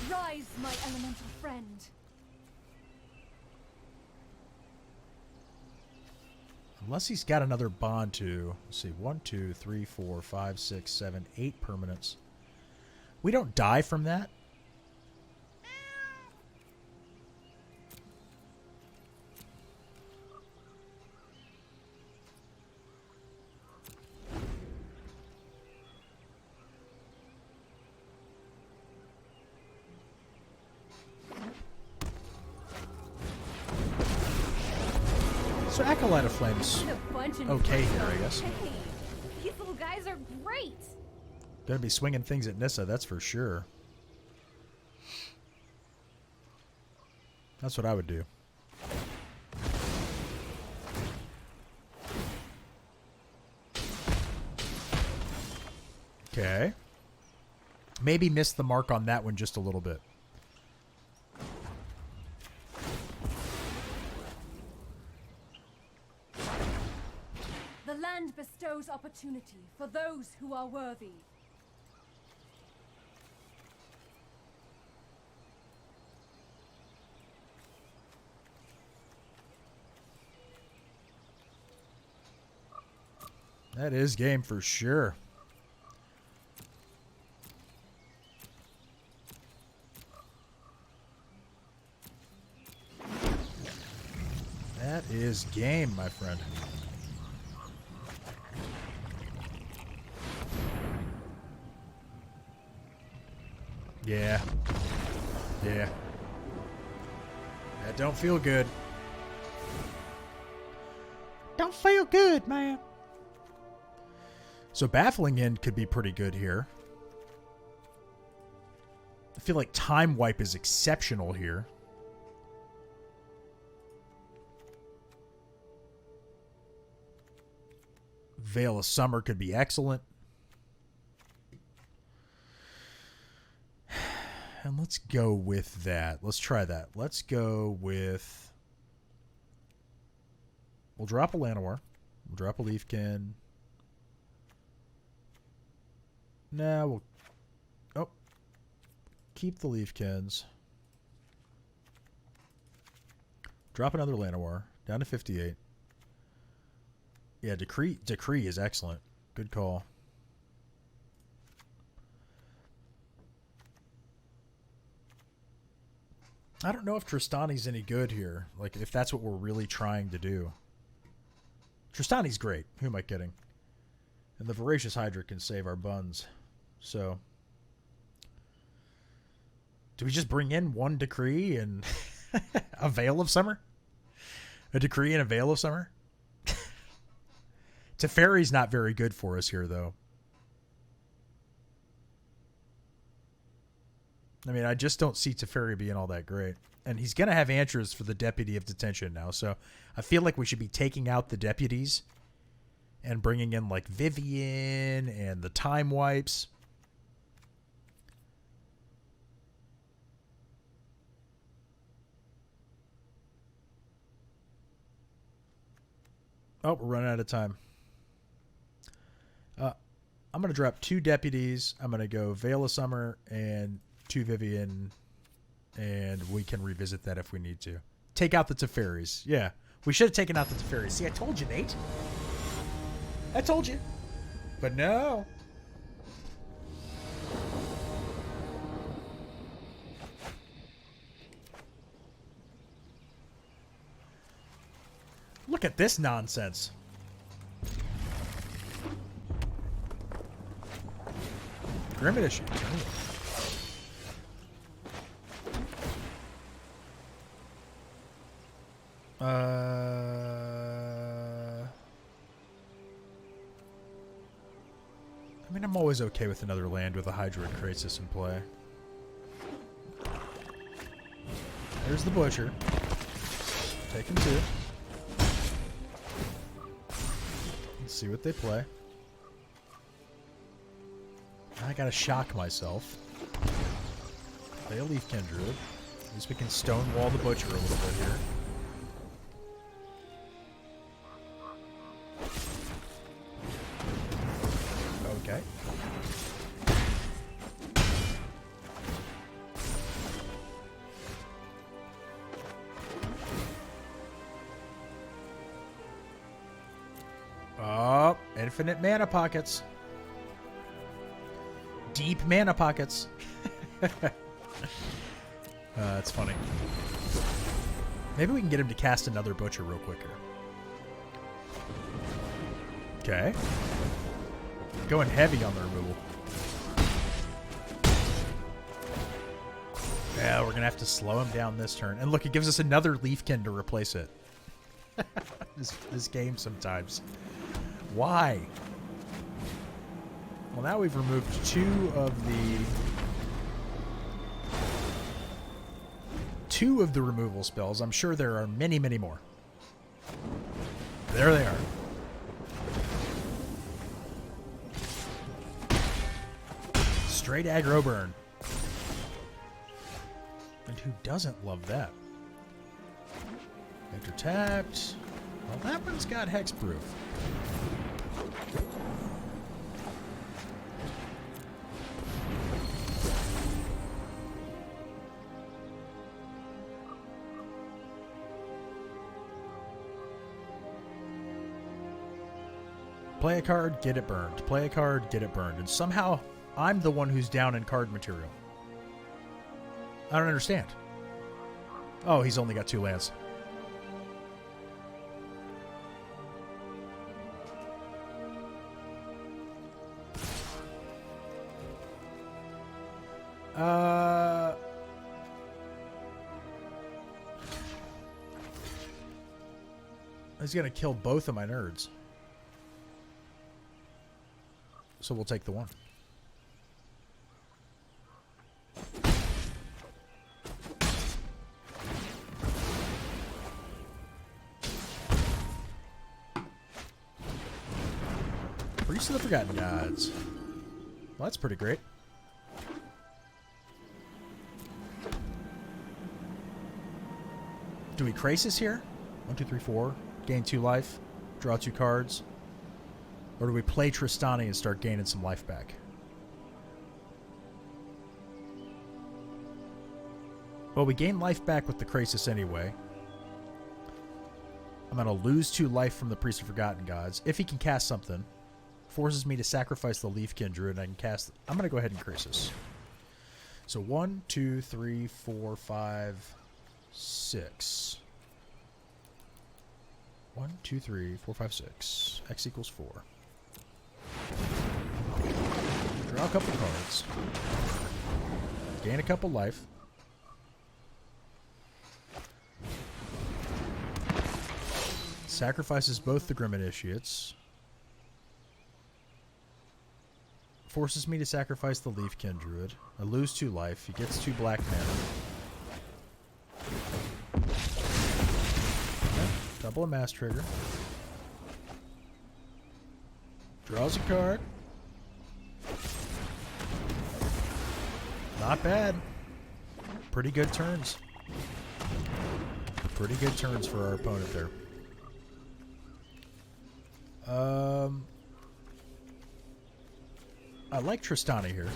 Rise, my elemental friend. Unless he's got another bond to, let's see, 1, 2, 3, 4, 5, 6, 7, 8 permanents. We don't die from that. So Acolyte of Flames, okay here, I guess. Hey, these little guys are great. Gonna be swinging things at Nissa, that's for sure. That's what I would do. Okay. Maybe missed the mark on that one just a little bit. The land bestows opportunity for those who are worthy. That is game for sure. That is game, my friend. Yeah. Yeah. That don't feel good. Don't feel good, man. So Baffling End could be pretty good here. I feel like Time Wipe is exceptional here. Veil of Summer could be excellent. And let's go with that. Let's try that. Let's go with... We'll drop a Llanowar. We'll drop a Leafkin. Nah, we'll... Oh. Keep the Leafkins. Drop another Llanowar. Down to 58. Yeah, Decree is excellent. Good call. I don't know if Tristani's any good here. Like, if that's what we're really trying to do. Tristani's great. Who am I kidding? And the Voracious Hydra can save our buns. So, do we just bring in one Decree and a Veil of Summer? A Decree and a Veil of Summer? Teferi's not very good for us here, though. I mean, I just don't see Teferi being all that great. And he's going to have answers for the Deputy of Detention now. So I feel like we should be taking out the deputies and bringing in, like, Vivian and the Time Wipes. Oh, we're running out of time. I'm going to drop 2 deputies. I'm going to go Veil of Summer and 2 Vivian, and we can revisit that if we need to. Take out the Teferis. Yeah, we should have taken out the Teferis. See, I told you, Nate. I told you. But no. Look at this nonsense. Grimidish. I I mean, I'm always okay with another land with a Hydra and Krasis in play. There's the Butcher. Taking 2. Let's see what they play. I gotta shock myself. Play a Leaf Kindred. At least we can stonewall the Butcher a little bit here. Okay. Oh, infinite mana pockets. Deep mana pockets. That's funny. Maybe we can get him to cast another Butcher real quicker. Okay. Going heavy on the removal. Yeah, we're going to have to slow him down this turn. And look, it gives us another Leafkin to replace it. this game sometimes. Why? Well, now we've removed 2 of the removal spells. I'm sure there are many, many more. There they are. Straight aggro burn. And who doesn't love that? Enter tapped. Well, that one's got hexproof. Play a card, get it burned. Play a card, get it burned. And somehow I'm the one who's down in card material. I don't understand. Oh, he's only got 2 lands. He's going to kill both of my nerds. So we'll take the 1. Priest of the Forgotten Gods. Well, that's pretty great. Do we Krasis here? 1, 2, 3, 4. Gain 2 life. Draw 2 cards. Or do we play Tristani and start gaining some life back? Well, we gain life back with the Krasis anyway. I'm going to lose 2 life from the Priest of Forgotten Gods. If he can cast something, forces me to sacrifice the Leaf Kindred, and I can cast... I'm going to go ahead and Krasis. So 1, 2, 3, 4, 5, 6. 1, 2, 3, 4, 5, 6. X equals 4. Draw a couple cards. Gain a couple life. Sacrifices both the Grim Initiates. Forces me to sacrifice the Leaf Kindred. I lose 2 life. He gets 2 black mana. Okay. Double a Mass Trigger. Draws a card. Not bad. Pretty good turns. Pretty good turns for our opponent there. I like Tristani here.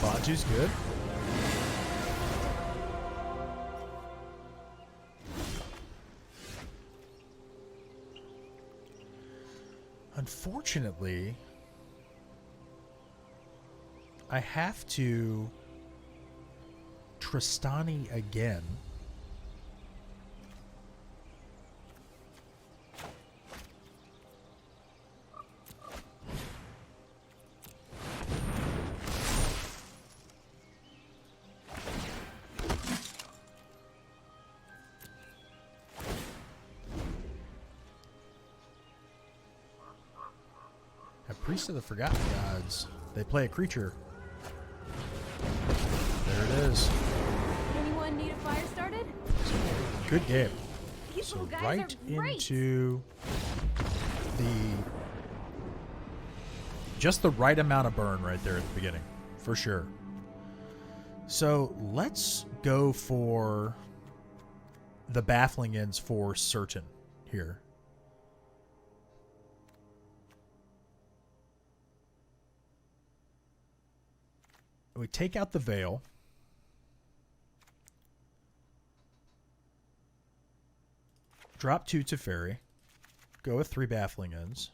Baju's good. Unfortunately, I have to Tristani again. Priest of the Forgotten Gods. They play a creature. There it is. Anyone need a fire started? Good game. These So little guys right are great. into the... just the right amount of burn right there at the beginning. For sure. So let's go for the Baffling Ends for certain here. We take out the veil. Drop 2 Teferi. Go with 3 Baffling Ends.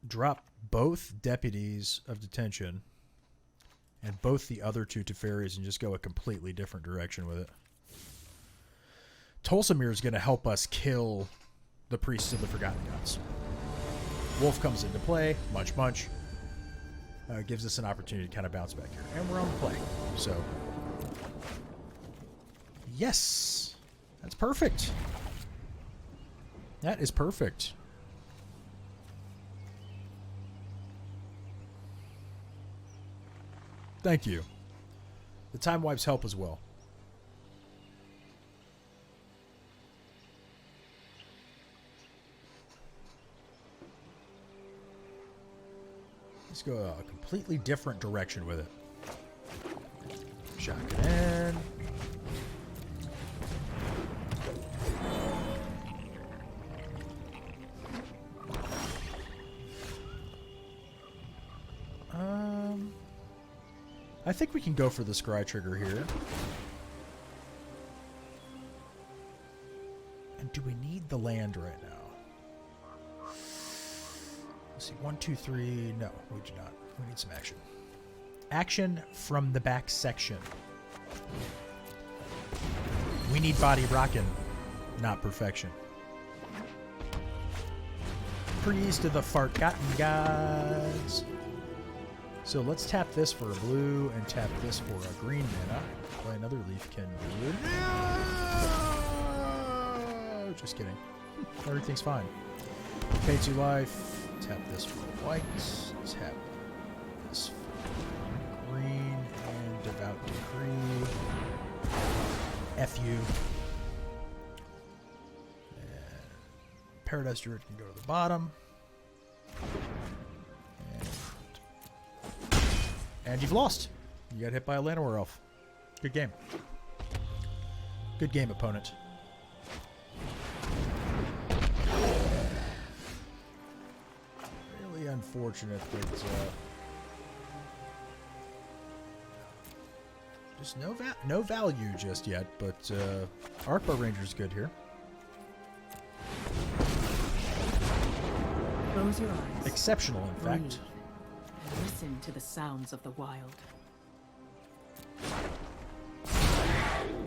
Drop both Deputies of Detention and both the other 2 Teferis and just go a completely different direction with it. Tulsamir is going to help us kill the Priests of the Forgotten Gods. Wolf comes into play. Munch, munch. Gives us an opportunity to kind of bounce back here. And we're on the play. So, yes. That's perfect. That is perfect. Thank you. The time wipes help as well. Let's go a completely different direction with it. Shock it in. I think we can go for the scry trigger here. And do we need the land right now? Let's see, 1, 2, 3. No, we do not. We need some action. Action from the back section. We need body rockin', not perfection. Priest of the Forgotten Gods. So let's tap this for a blue and tap this for a green mana. Play another leaf can do it. No! Just kidding. Everything's fine. Pay 2 life. Tap this for white. Tap this for green. And Devout Decree. F you. And Paradise Druid can go to the bottom. And you've lost. You got hit by a Llanowar Elf. Good game. Good game, opponent. Really unfortunate that just no value just yet, but Arcbow Ranger's good here. Close your eyes. Exceptional, in fact. Breathe. Listen to the sounds of the wild.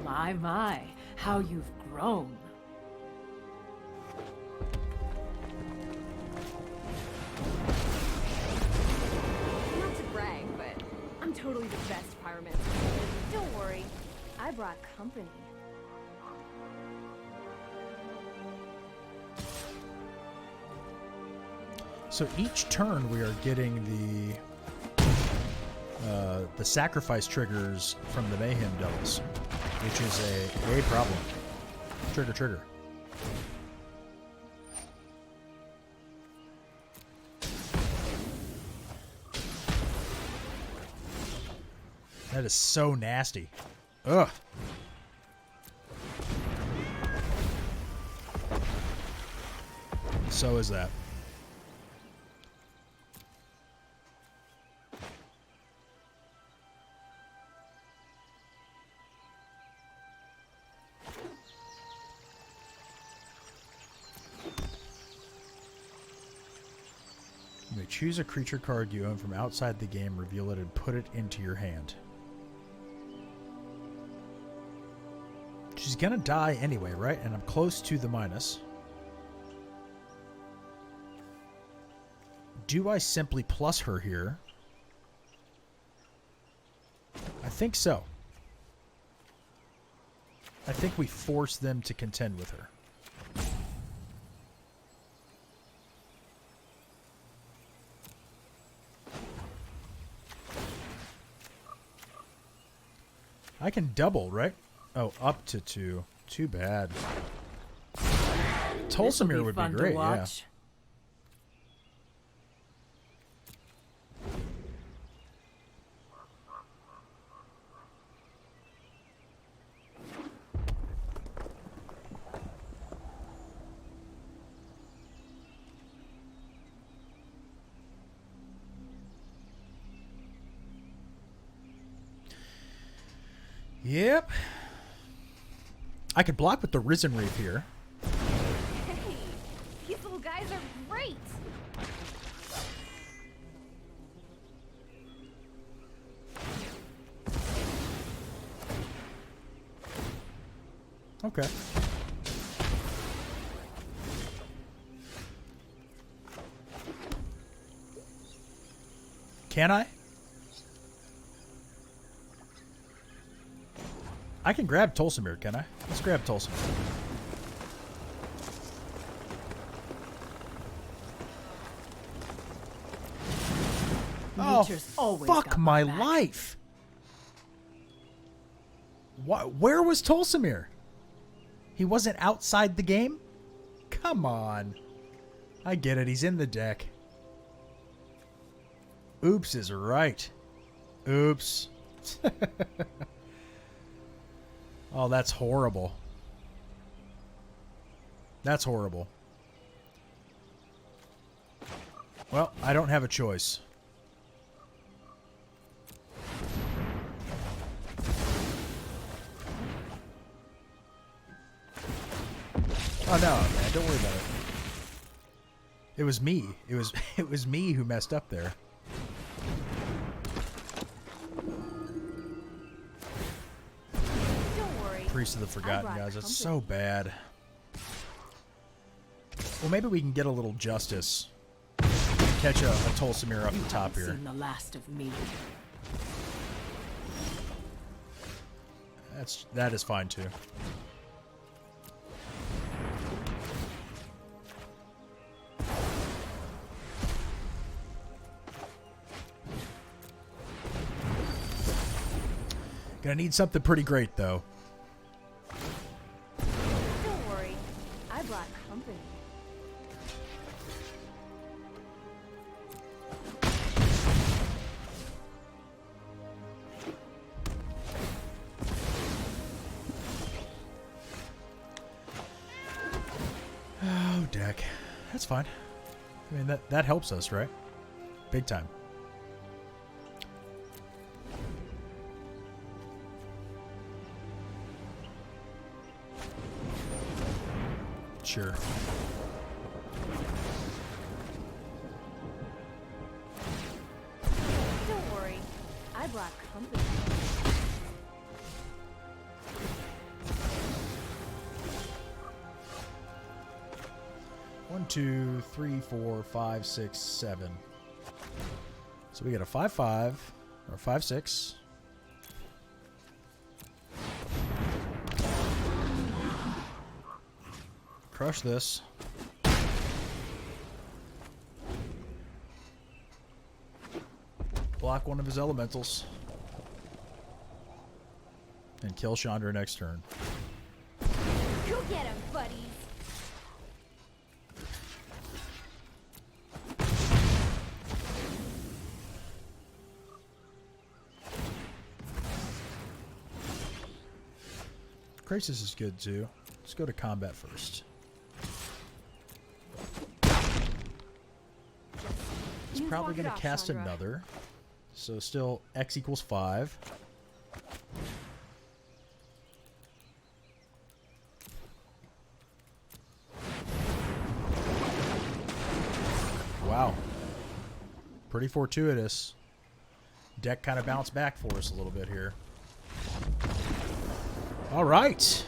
My, how you've grown. Not to brag, but I'm totally the best pyromancer. Don't worry, I brought company. So each turn we are getting the sacrifice triggers from the Mayhem Devils, which is a problem. Trigger. That is so nasty. Ugh. So is that. choose a creature card you own from outside the game, reveal it, and put it into your hand. She's gonna die anyway, right? And I'm close to the minus. Do I simply plus her here? I think so. I think we force them to contend with her. I can double, right? Oh, up to 2. Too bad. Tolsimir would be great, yeah. Yep. I could block with the Risen Reef here. Hey, these little guys are great. Okay. Can I? I can grab Tolsimir, can I? Let's grab Tolsimir. Nature's always fuck got my back. life! Where was Tolsimir? He wasn't outside the game? Come on. I get it, he's in the deck. Oops is right. Oops. Oh, that's horrible. That's horrible. Well, I don't have a choice. Oh no, man, don't worry about it. It was me. It was me who messed up there. Priest of the Forgotten, guys. It's so bad. Well, maybe we can get a little justice. Catch a Tolsimir up the top here. Seen the last of me. That is fine too. Gonna need something pretty great though. Don't worry, I brought company. Oh, deck. That's fine. I mean, that helps us, right? Big time. Sure. Don't worry, I brought company. One, 2, 3, 4, 5, 6, 7. So we got a 5-5 or 5-6. Crush this. Block one of his elementals. And kill Chandra next turn. Go get him, buddies. Crisis is good too. Let's go to combat first. He's probably going to cast another. So still X equals 5. Wow. Pretty fortuitous. Deck kind of bounced back for us a little bit here. All right.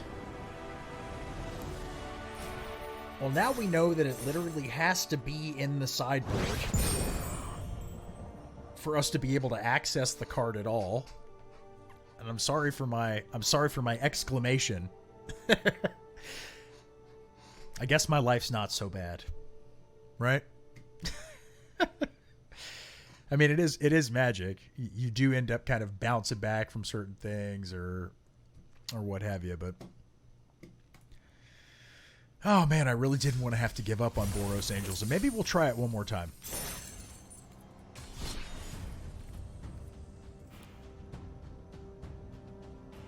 Well, now we know that it literally has to be in the sideboard for us to be able to access the card at all. And I'm sorry for my exclamation. I guess my life's not so bad. Right? I mean, it is magic. You do end up kind of bouncing back from certain things or what have you, but oh man, I really didn't want to have to give up on Boros Angels, and maybe we'll try it one more time.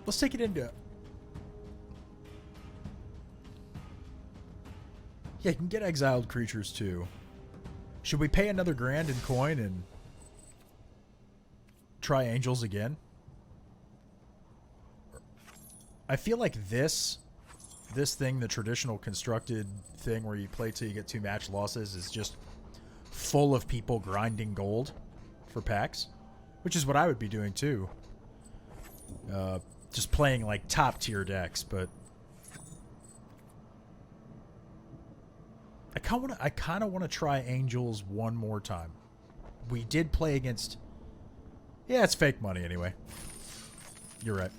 Let's take it into... Yeah, you can get exiled creatures too. Should we pay another grand in coin and try Angels again? I feel like this thing, the traditional constructed thing where you play till you get 2 match losses, is just full of people grinding gold for packs, which is what I would be doing too. Just playing like top tier decks, but I kind of want to try Angels one more time. We did play against... Yeah, it's fake money anyway. You're right.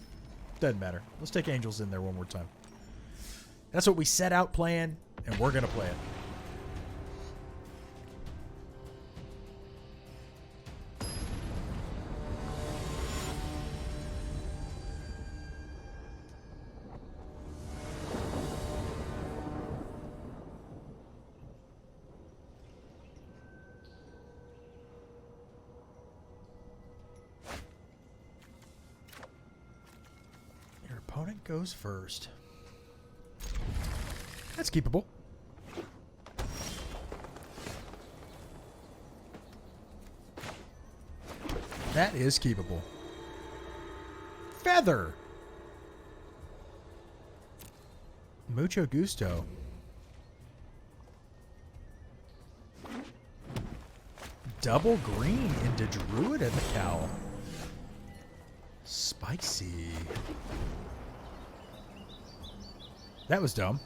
Doesn't matter. Let's take Angels in there one more time. That's what we set out playing, and we're going to play it. Opponent goes first. That's keepable. That is keepable. Feather. Mucho gusto. Double green into Druid at the cowl. Spicy. That was dumb.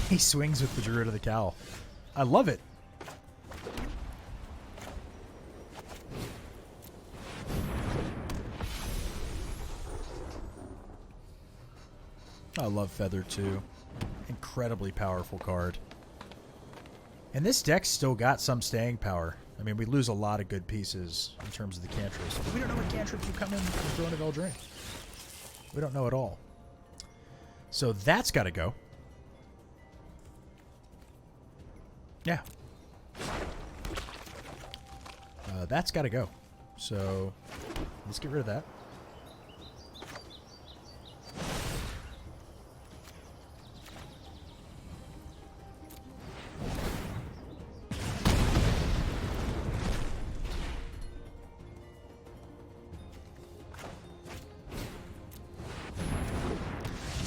He swings with the Druid of the Cowl. I love it. I love Feather too. Incredibly powerful card. And this deck's still got some staying power. I mean, we lose a lot of good pieces in terms of the cantrips. But we don't know what cantrips will come in from Throne of Eldraine. We don't know at all. So that's got to go. Yeah. That's got to go. So let's get rid of that.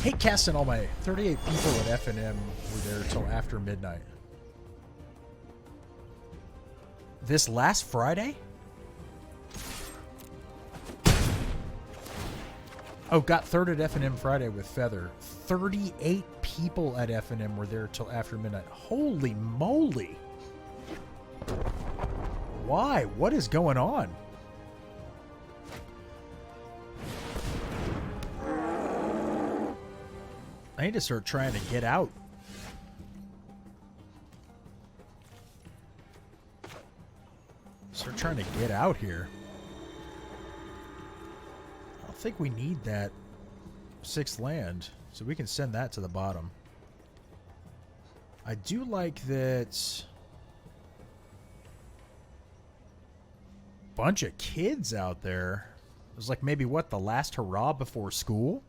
Hate casting all my 38 people at F&M were there till after midnight. This last Friday? Oh, got third at F&M Friday with Feather. 38 people at F&M were there till after midnight. Holy moly. Why? What is going on? I need to start trying to get out. Start trying to get out here. I don't think we need that 6th land, so we can send that to the bottom. I do like that bunch of kids out there. It was like maybe, what, the last hurrah before school?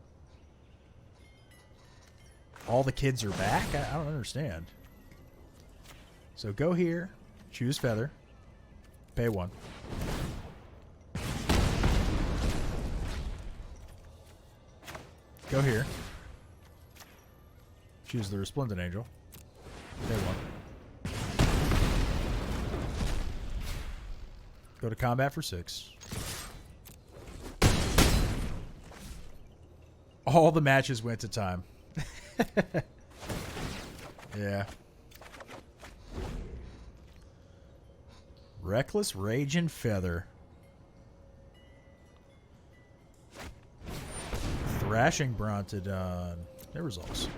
All the kids are back? I don't understand. So go here, choose Feather, pay 1. Go here, choose the Resplendent Angel, pay 1. Go to combat for 6. All the matches went to time. Yeah. Reckless Rage and Feather. Thrashing Brontodon. Their results.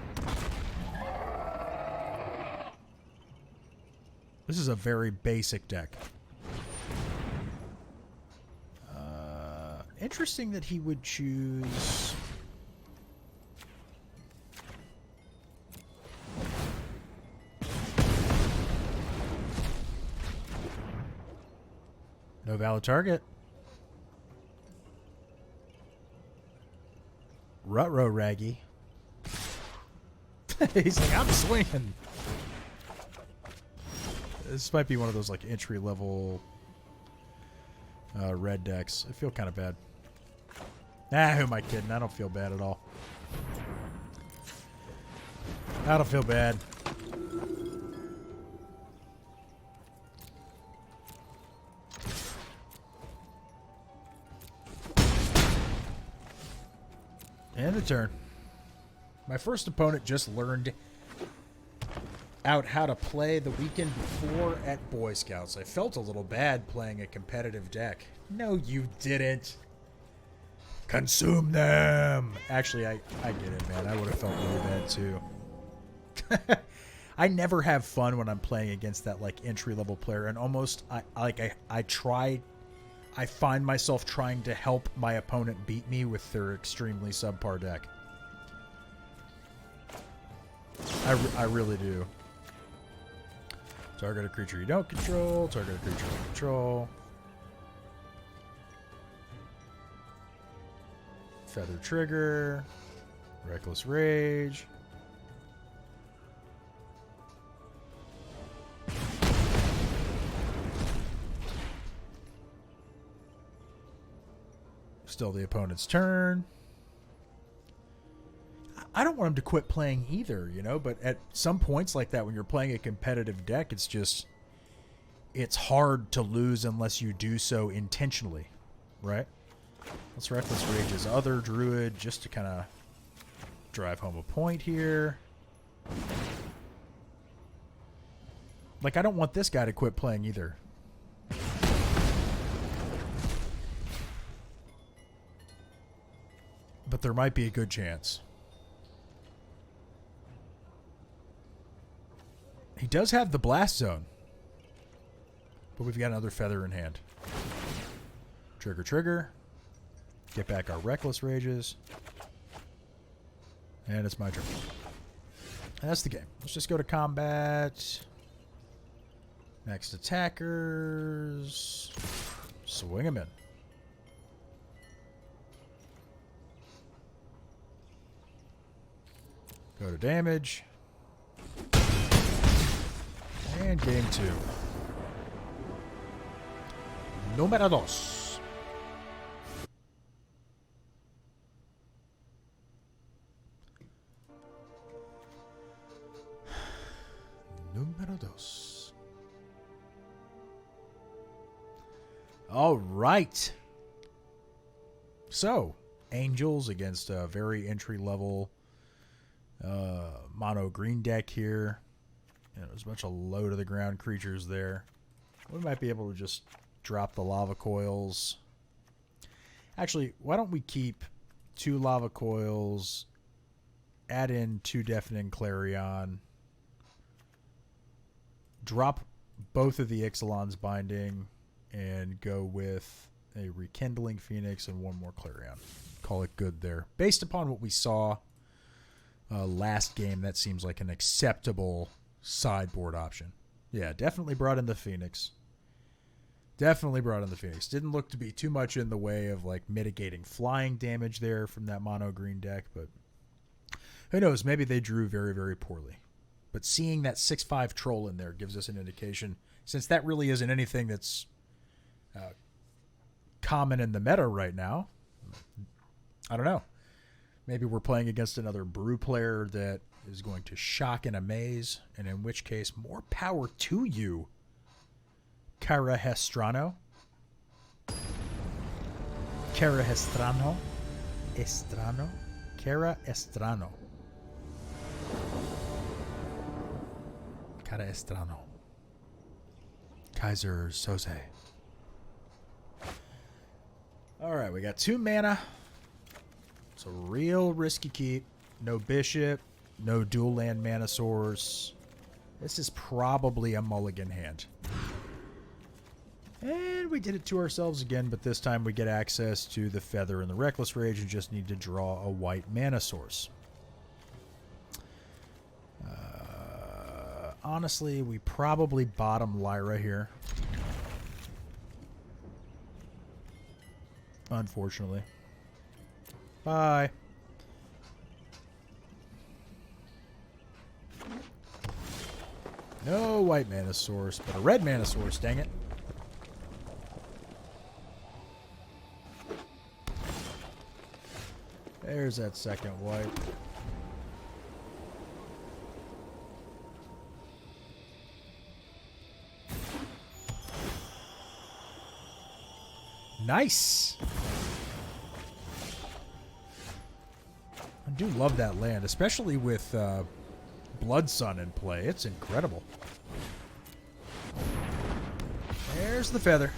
This is a very basic deck. Interesting that he would choose... No valid target. Rutrow Raggy. He's like, I'm swinging. This might be one of those like entry level red decks. I feel kind of bad. Who am I kidding? I don't feel bad at all. I don't feel bad. And the turn. My first opponent just learned out how to play the weekend before at Boy Scouts. I felt a little bad playing a competitive deck. No, you didn't. Consume them! Actually, I get it, man. I would have felt really bad, too. I never have fun when I'm playing against that, like, entry-level player. And almost, I find myself trying to help my opponent beat me with their extremely subpar deck. I really do. Target a creature you don't control. Target a creature you control. Feather Trigger. Reckless Rage. Still the opponent's turn. I don't want him to quit playing either, you know, but at some points like that when you're playing a competitive deck, it's hard to lose unless you do so intentionally, right? Let's Reckless Rage his other Druid just to kind of drive home a point here. Like, I don't want this guy to quit playing either. But there might be a good chance. He does have the Blast Zone. But we've got another Feather in hand. Trigger, trigger. Get back our Reckless Rages. And it's my turn. And that's the game. Let's just go to combat. Next attackers. Swing them in. Go to damage. And game 2. Número 2. Número 2. All right. So, Angels against a very entry-level mono green deck here. There's a bunch of low to the ground creatures there. We might be able to just drop the lava coils. Actually, why don't we keep 2 lava coils, add in 2 deafening clarion, drop both of the Ixalan's binding, and go with a rekindling phoenix and 1 more clarion. Call it good there. Based upon what we saw last game, that seems like an acceptable sideboard option. Yeah, definitely brought in the Phoenix. Definitely brought in the Phoenix. Didn't look to be too much in the way of like mitigating flying damage there from that mono green deck, but who knows? Maybe they drew very, very poorly. But seeing that 6/5 troll in there gives us an indication, since that really isn't anything that's common in the meta right now. I don't know. Maybe we're playing against another brew player that is going to shock and amaze, and in which case, more power to you, Cara Hestrano. Cara Estrano. Estrano? Cara Estrano. Cara Estrano. Kaiser Soze. Alright, we got 2 mana. It's a real risky keep. No bishop. No dual land mana source. This is probably a mulligan hand. And we did it to ourselves again, but this time we get access to the Feather and the Reckless Rage and just need to draw a white mana source. Honestly, we probably bottom Lyra here. Unfortunately. Bye. No white mana source, but a red mana source, dang it. There's that second white. Nice. I do love that land, especially with Blood Sun in play. It's incredible. There's the Feather.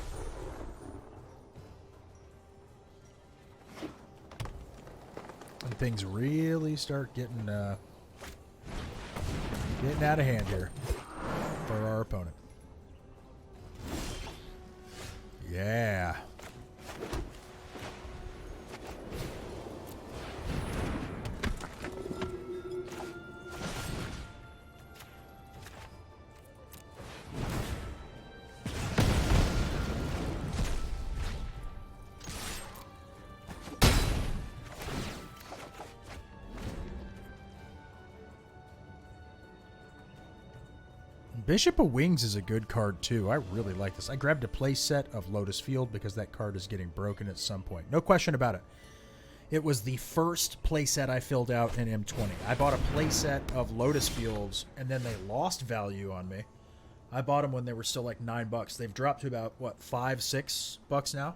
And things really start getting out of hand here for our opponent. Yeah. Bishop of Wings is a good card too. I really like this. I grabbed a play set of Lotus Field because that card is getting broken at some point. No question about it. It was the first play set I filled out in M20. I bought a play set of Lotus Fields and then they lost value on me. I bought them when they were still like $9. They've dropped to about, what, $5, $6 now?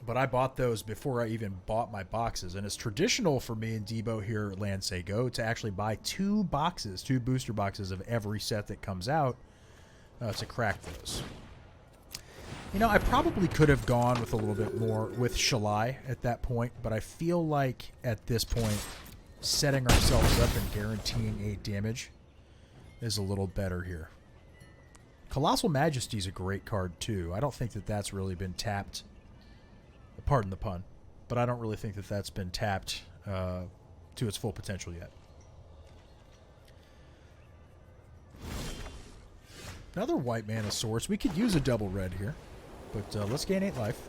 But I bought those before I even bought my boxes. And it's traditional for me and Debo here at Lansego to actually buy 2 booster boxes of every set that comes out to crack those. You know, I probably could have gone with a little bit more with Shalai at that point, but I feel like at this point, setting ourselves up and guaranteeing 8 damage is a little better here. Colossal Majesty is a great card too. I don't think that that's really been tapped. Pardon the pun, but I don't really think that that's been tapped to its full potential yet. Another white mana source. We could use a double red here, but let's gain 8 life.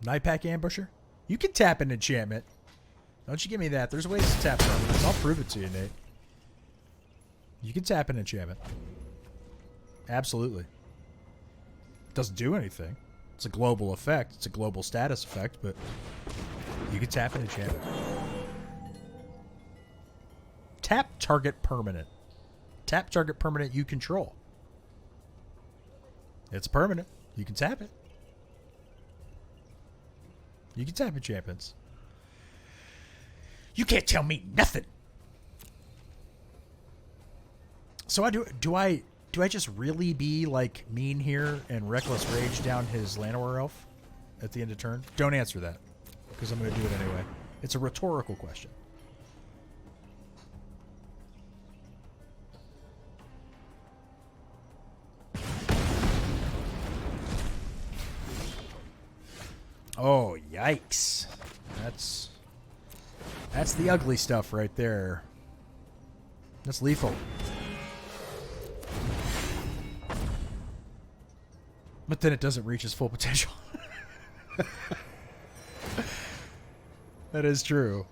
Nightpack Ambusher? You can tap an enchantment. Don't you give me that. There's ways to tap permanents. I'll prove it to you, Nate. You can tap an enchantment. Absolutely. Doesn't do anything. It's a global effect. It's a global status effect, but you can tap an enchantment. Tap target permanent. Tap target permanent you control. It's permanent. You can tap it. You can tap enchantments. You can't tell me nothing. So do I just really be like mean here and Reckless Rage down his Llanowar Elf at the end of turn? Don't answer that, because I'm going to do it anyway. It's a rhetorical question. Oh, yikes. That's the ugly stuff right there. That's lethal. But then it doesn't reach its full potential. That is true.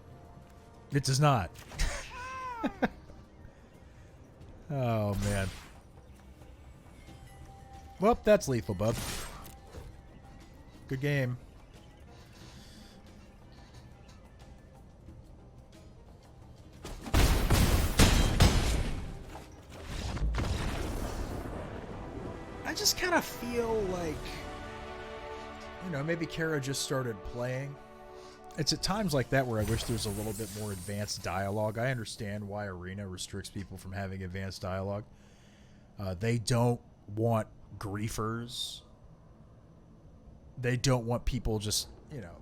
It does not. Oh, man. Well, that's lethal, bub. Good game. I just kind of feel like, you know, maybe Kara just started playing. It's at times like that where I wish there's a little bit more advanced dialogue. I understand why Arena restricts people from having advanced dialogue. They don't want griefers. They don't want people just, you know,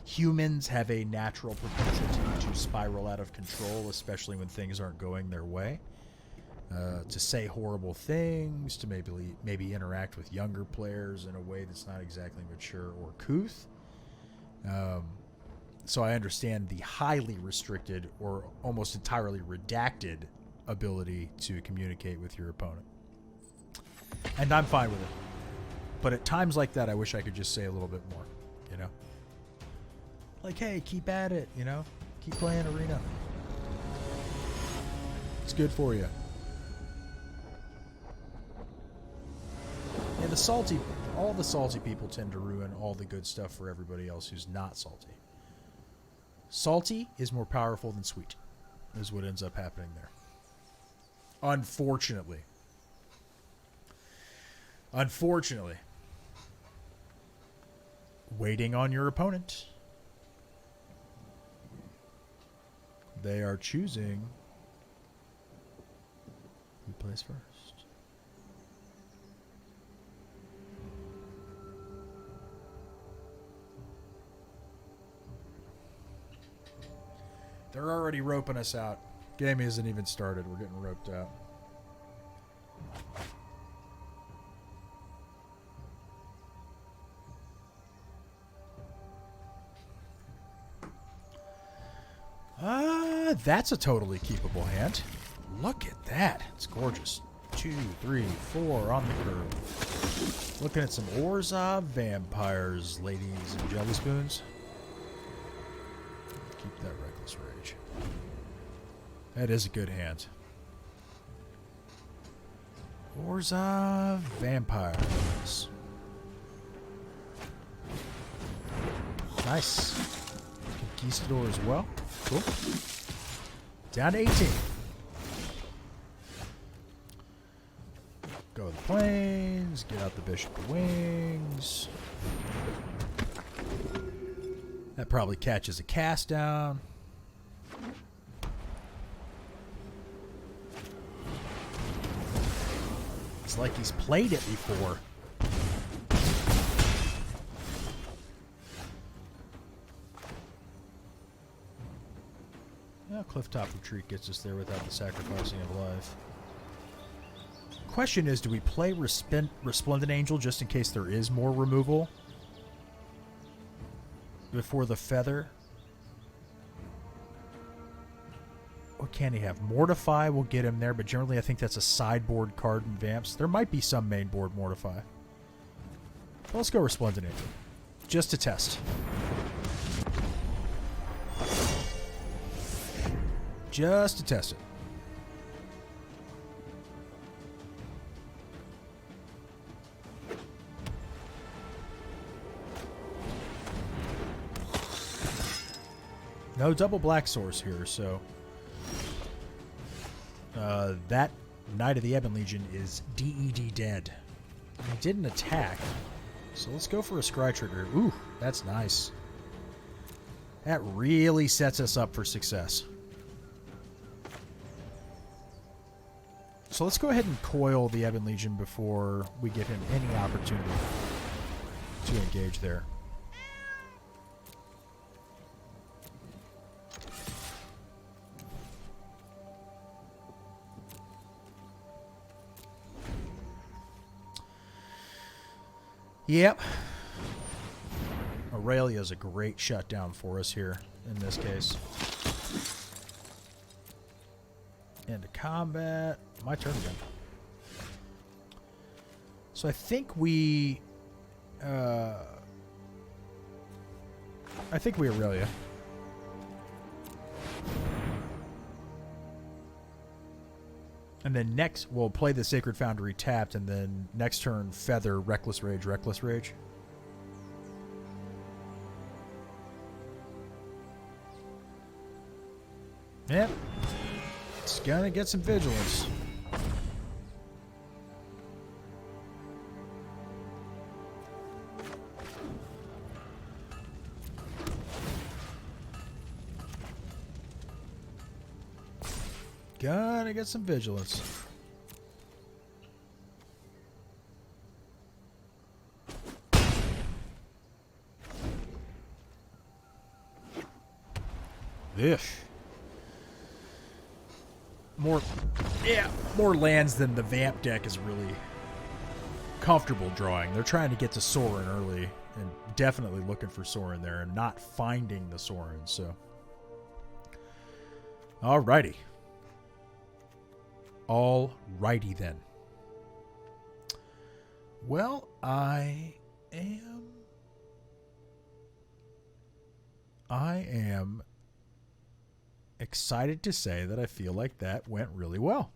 humans have a natural propensity to spiral out of control, especially when things aren't going their way. To say horrible things, to maybe interact with younger players in a way that's not exactly mature or couth. So I understand the highly restricted or almost entirely redacted ability to communicate with your opponent. And I'm fine with it. But at times like that, I wish I could just say a little bit more, you know? Like, hey, keep at it, you know? Keep playing Arena. It's good for you. And all the salty people tend to ruin all the good stuff for everybody else who's not salty. Salty is more powerful than sweet, is what ends up happening there. Unfortunately. Waiting on your opponent. They are choosing who plays first. They're already roping us out. Game isn't even started. We're getting roped out. That's a totally keepable hand. Look at that. It's gorgeous. 2, 3, 4 on the curve. Looking at some Orzhov vampires, ladies and jelly spoons. Keep that reckless rage. That is a good hand. Orzhov vampires. Nice. Conquistador as well. Cool. Down to 18. Go to the planes. Get out the Bishop of Wings. That probably catches a cast down. It's like he's played it before. Well, Clifftop Retreat gets us there without the sacrificing of life. Question is, do we play Resplendent Angel just in case there is more removal before the feather? What can he have? Mortify will get him there, but generally I think that's a sideboard card in Vamps. There might be some main board Mortify. Well, let's go Resplendent Angel. Just to test. Just to test it. No double black source here, so that Knight of the Ebon Legion is DED dead. He didn't attack, so let's go for a Scry Trigger. Ooh, that's nice. That really sets us up for success. So let's go ahead and coil the Ebon Legion before we give him any opportunity to engage there. Yep. Aurelia is a great shutdown for us here in this case. Into combat. My turn again. So I think we Aurelia. And then next, we'll play the Sacred Foundry tapped, and then next turn, Feather, Reckless Rage, Reckless Rage. Yep. It's gonna get some vigilance. Gotta get some vigilance. Ish. More lands than the Vamp deck is really comfortable drawing. They're trying to get to Sorin early, and definitely looking for Sorin there, and not finding the Sorin. So, alrighty. Alrighty then. Well, I am excited to say that I feel like that went really well.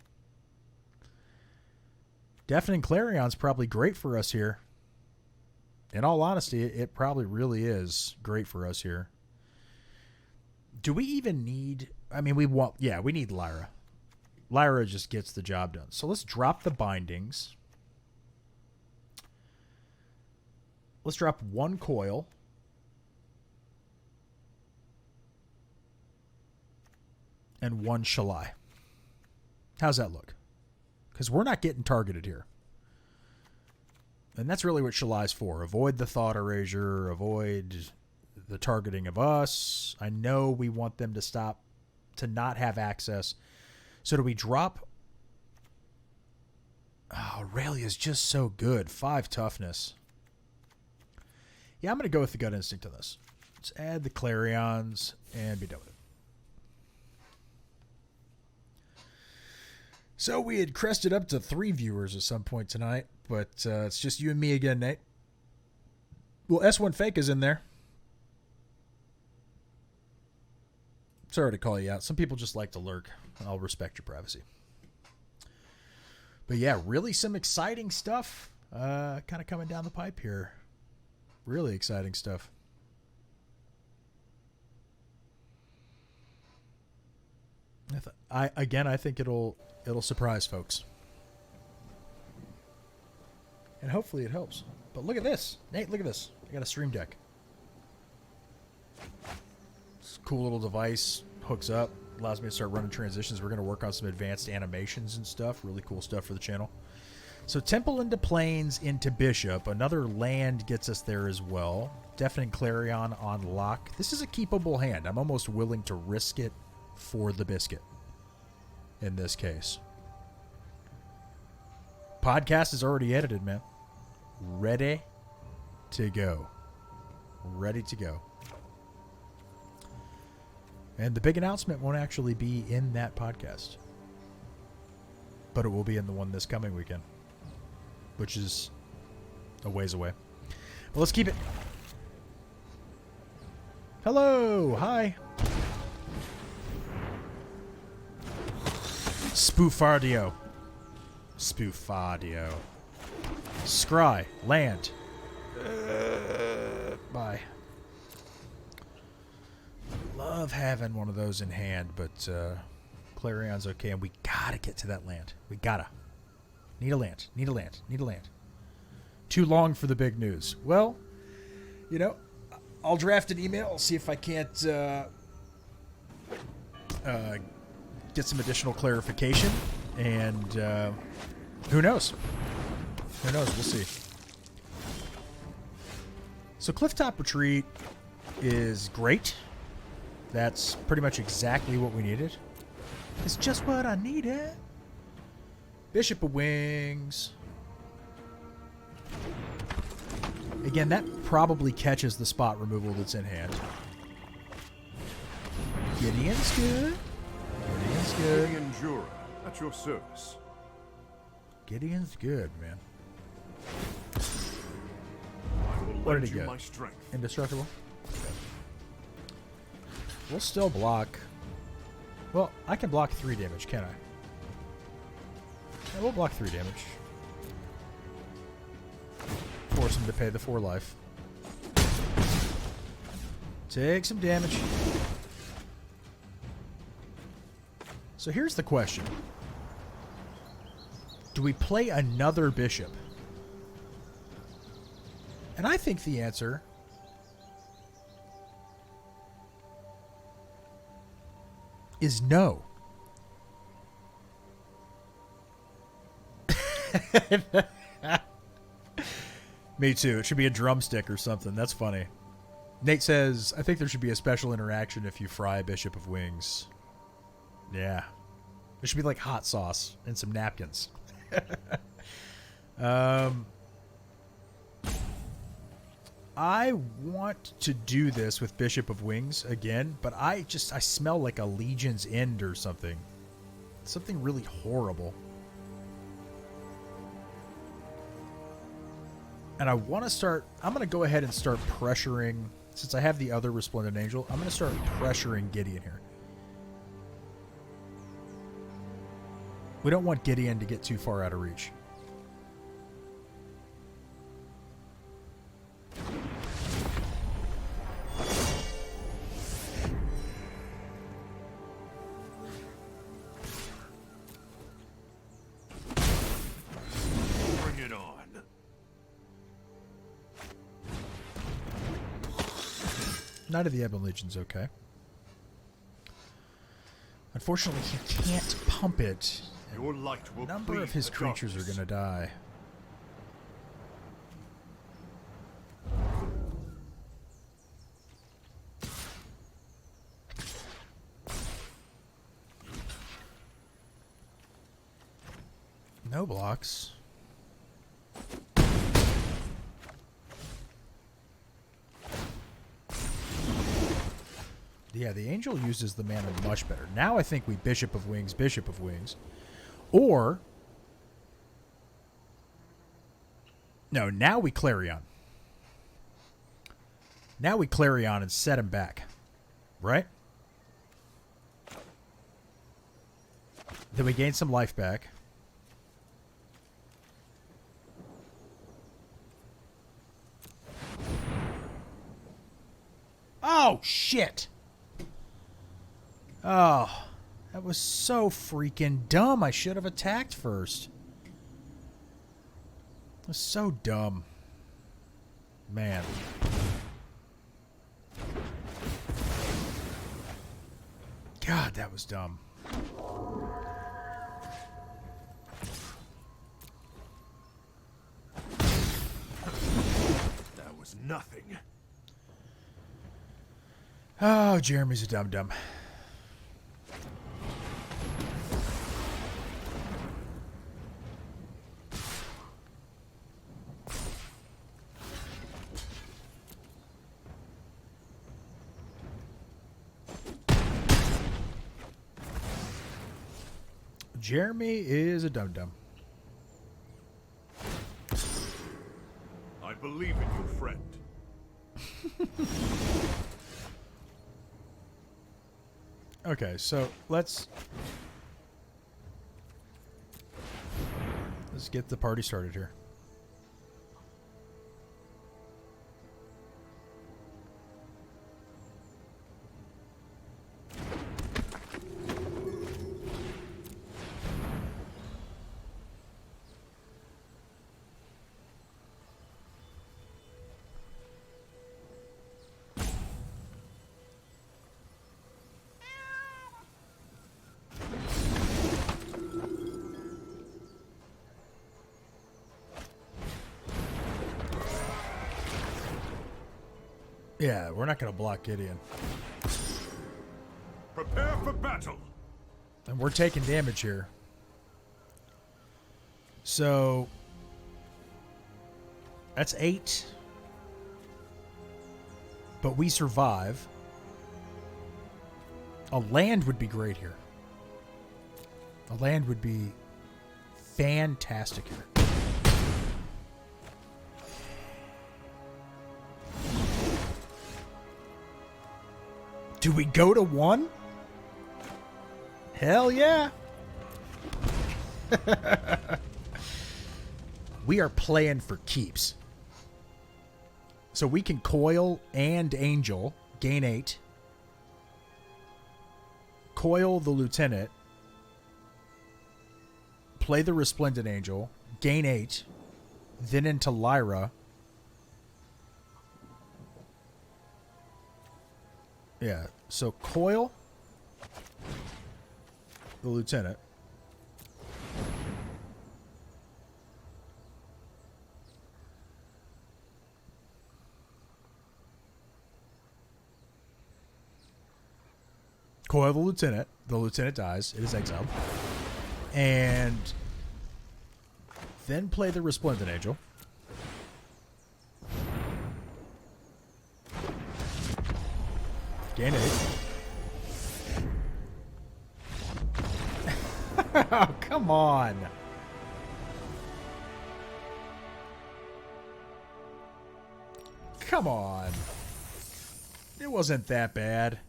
Deafening Clarion's probably great for us here. In all honesty, it probably really is great for us here. Do we even need... I mean, we need Lyra. Lyra just gets the job done. So let's drop the bindings. Let's drop one coil. And one Shalai. How's that look? Because we're not getting targeted here. And that's really what Shalai's for. Avoid the thought erasure. Avoid the targeting of us. I know we want them to stop, to not have access. So do we drop... Oh, Aurelia's just so good. 5 toughness. Yeah, I'm going to go with the gut instinct on this. Let's add the Clarions and be done with it. So we had crested up to 3 viewers at some point tonight, but it's just you and me again, Nate. Well, S1 Fake is in there. Sorry to call you out. Some people just like to lurk. I'll respect your privacy. But yeah, really some exciting stuff kind of coming down the pipe here. Really exciting stuff. I think it'll surprise folks. And hopefully it helps. But look at this. Nate, look at this. I got a stream deck. It's a cool little device. Hooks up. Allows me to start running transitions. We're going to work on some advanced animations and stuff. Really cool stuff for the channel. So Temple into Plains into Bishop. Another land gets us there as well. Deafening Clarion on lock. This is a keepable hand. I'm almost willing to risk it for the biscuit. In this case. Podcast is already edited, man. Ready to go. Ready to go. And the big announcement won't actually be in that podcast. But it will be in the one this coming weekend. Which is a ways away. But let's keep it. Hello. Hi. Spoofardio. Spoofardio. Scry. Land. Bye. Love having one of those in hand, but Clarion's okay, and we gotta get to that land. We gotta. Need a land. Need a land. Need a land. Too long for the big news. Well, you know, I'll draft an email. I'll see if I can't get some additional clarification, and who knows? Who knows? We'll see. So Clifftop Retreat is great. That's pretty much exactly what we needed. It's just what I needed. Bishop of Wings. Again, that probably catches the spot removal that's in hand. Gideon's good. Gideon's good. Gideon Jura, at your service. Gideon's good, man. I will What did lend he you get? my strength. Indestructible? Okay. We'll still block. Well, I can block 3 damage, can I? Yeah, we'll block 3 damage. Force him to pay the 4 life. Take some damage. So here's the question. Do we play another bishop? And I think the answer is no. Me too. It should be a drumstick or something. That's funny. Nate says, I think there should be a special interaction if you fry a Bishop of Wings. Yeah. There should be like hot sauce and some napkins. I want to do this with Bishop of Wings again, but I smell like a Legion's End or something. Something really horrible. And I want to start... I'm going to go ahead and start pressuring... Since I have the other Resplendent Angel, I'm going to start pressuring Gideon here. We don't want Gideon to get too far out of reach. Bring it on. Knight of the Ebon Legion's okay. Unfortunately, he can't pump it. Your light will A number plead of his the creatures are darkness. going to die. No blocks. Yeah, the angel uses the mana much better. Now I think we Bishop of Wings, Bishop of Wings. Or... No, now we Clarion. Now we Clarion and set him back. Right? Then we gain some life back. Oh, shit! Oh, that was so freaking dumb. I should have attacked first. It was so dumb. Man. God, that was dumb. That was nothing. Oh, Jeremy's a dum-dum. Jeremy is a dum-dum. I believe in you, friend. Okay, so let's get the party started here. Yeah, we're not going to block Gideon. Prepare for battle. And we're taking damage here. So that's 8. But we survive. A land would be great here. A land would be fantastic here. Do we go to 1? Hell yeah. We are playing for keeps. So we can coil and angel, gain 8. Coil the lieutenant. Play the resplendent angel, gain 8. Then into Lyra. Yeah, so coil the lieutenant. Coil the lieutenant. The lieutenant dies. It is exiled. And then play the resplendent angel. Gain 8. Oh, come on. Come on. It wasn't that bad.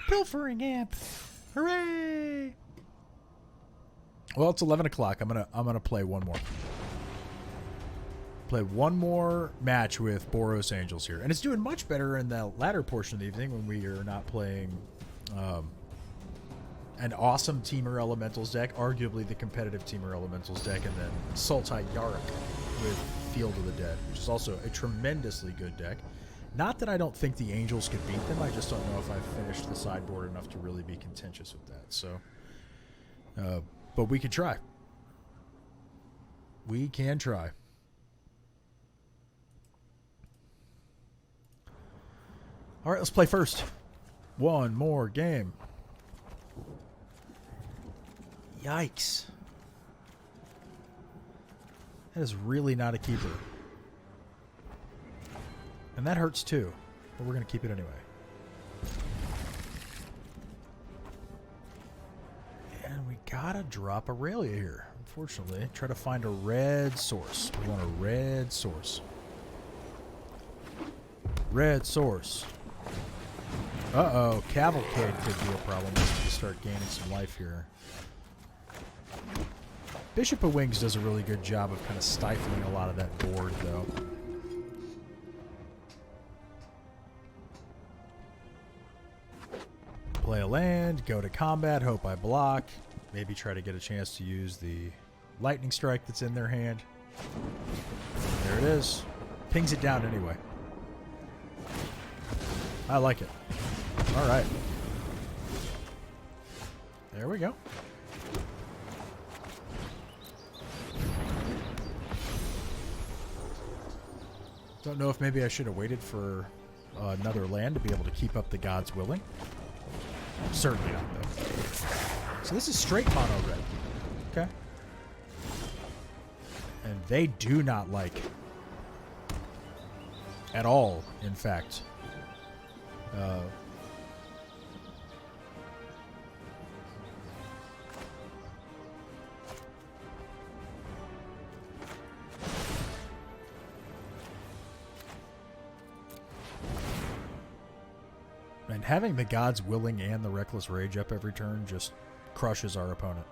Pilfering amp. Hooray! Well, it's 11 o'clock. I'm gonna play one more. Play one more match with Boros Angels here. And it's doing much better in the latter portion of the evening when we are not playing an awesome Teamer Elementals deck, arguably the competitive Teamer Elementals deck, and then Sultai Yarok with Field of the Dead, which is also a tremendously good deck. Not that I don't think the Angels could beat them, I just don't know if I've finished the sideboard enough to really be contentious with that. So, but we could try. We can try. All right, let's play first. One more game. Yikes. That is really not a keeper. And that hurts too. But we're going to keep it anyway. And we got to drop Aurelia here. Unfortunately, try to find a red source. We want a red source. Red source. Uh-oh, Cavalcade could be a problem once we start gaining some life here. Bishop of Wings does a really good job of kind of stifling a lot of that board, though. Play a land, go to combat, hope I block. Maybe try to get a chance to use the lightning strike that's in their hand. There it is. Pings it down anyway. I like it. All right. There we go. Don't know if maybe I should have waited for another land to be able to keep up the God's Willing. Certainly not, though. So this is straight mono red. Okay. And they do not like, at all, in fact, and having the God's Willing and the Reckless Rage up every turn just crushes our opponent.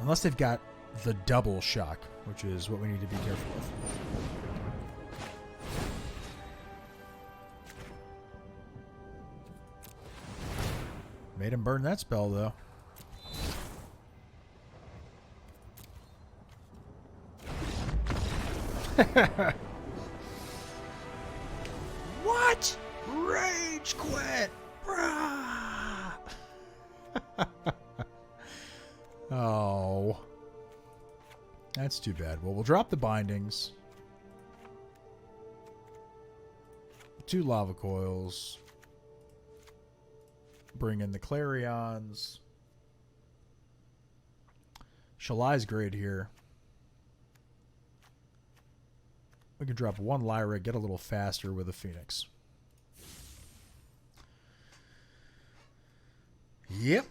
Unless they've got the double shock, which is what we need to be careful of. Made him burn that spell, though. What? Rage quit! Brah! Oh. That's too bad. Well, we'll drop the bindings. 2 lava coils. Bring in the Clarions. Shalai's great here. We can drop 1 Lyra, get a little faster with a Phoenix. Yep.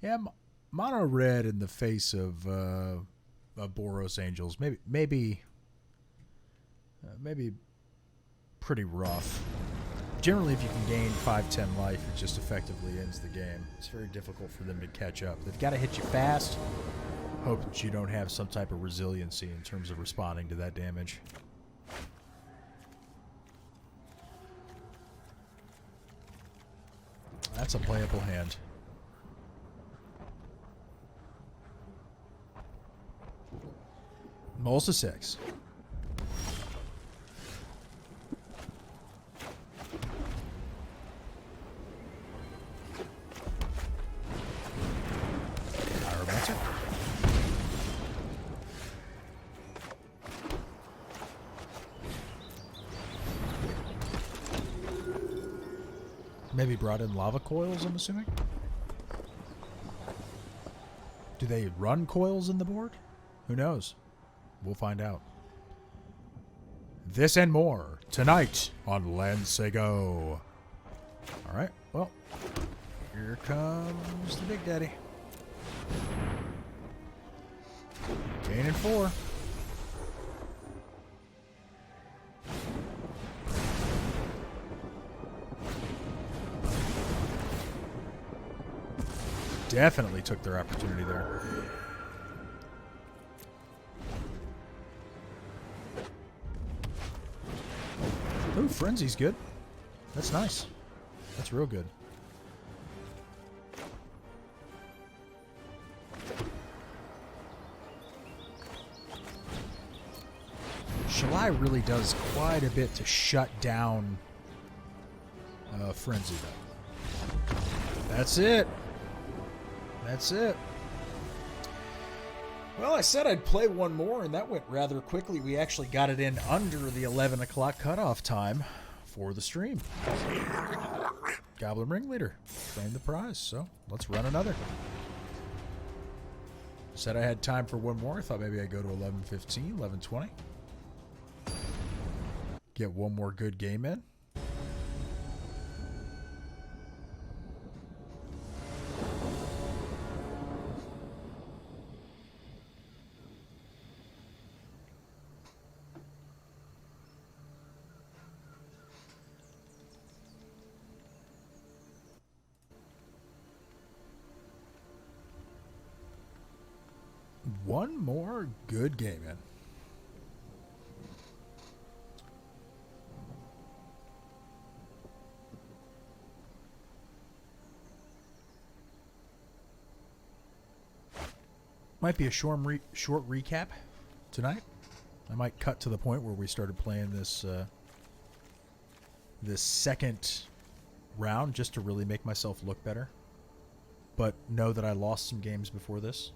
Yeah, mono red in the face of Boros Angels. Maybe pretty rough. Generally, if you can gain 5-10 life, it just effectively ends the game. It's very difficult for them to catch up. They've got to hit you fast. Hope that you don't have some type of resiliency in terms of responding to that damage. That's a playable hand. Molsa 6. Pyromancer. Maybe brought in lava coils, I'm assuming? Do they run coils in the board? Who knows? We'll find out. This and more tonight on Let's Go. Alright, well, here comes the Big Daddy. Gaining 4. Definitely took their opportunity there. Ooh, Frenzy's good. That's nice. That's real good. Shalai really does quite a bit to shut down Frenzy, though. That's it. That's it. Well, I said I'd play one more, and that went rather quickly. We actually got it in under the 11 o'clock cutoff time for the stream. Goblin Ringleader claimed the prize, so let's run another. Said I had time for one more. I thought maybe I'd go to 11:15, 11:20. Get one more good game in. One more good game in. Might be a short recap tonight. I might cut to the point where we started playing this this second round just to really make myself look better. But know that I lost some games before this.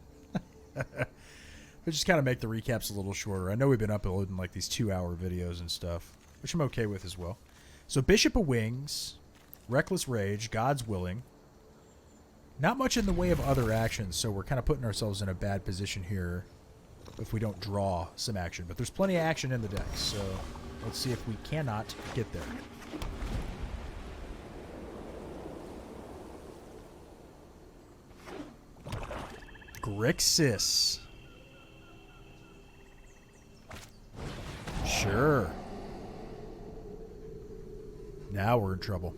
But just kind of make the recaps a little shorter. I know we've been uploading like these 2-hour videos and stuff, which I'm okay with as well. So Bishop of Wings, Reckless Rage, God's Willing. Not much in the way of other actions, so we're kind of putting ourselves in a bad position here if we don't draw some action. But there's plenty of action in the deck, so let's see if we cannot get there. Grixis. Sure. Now we're in trouble.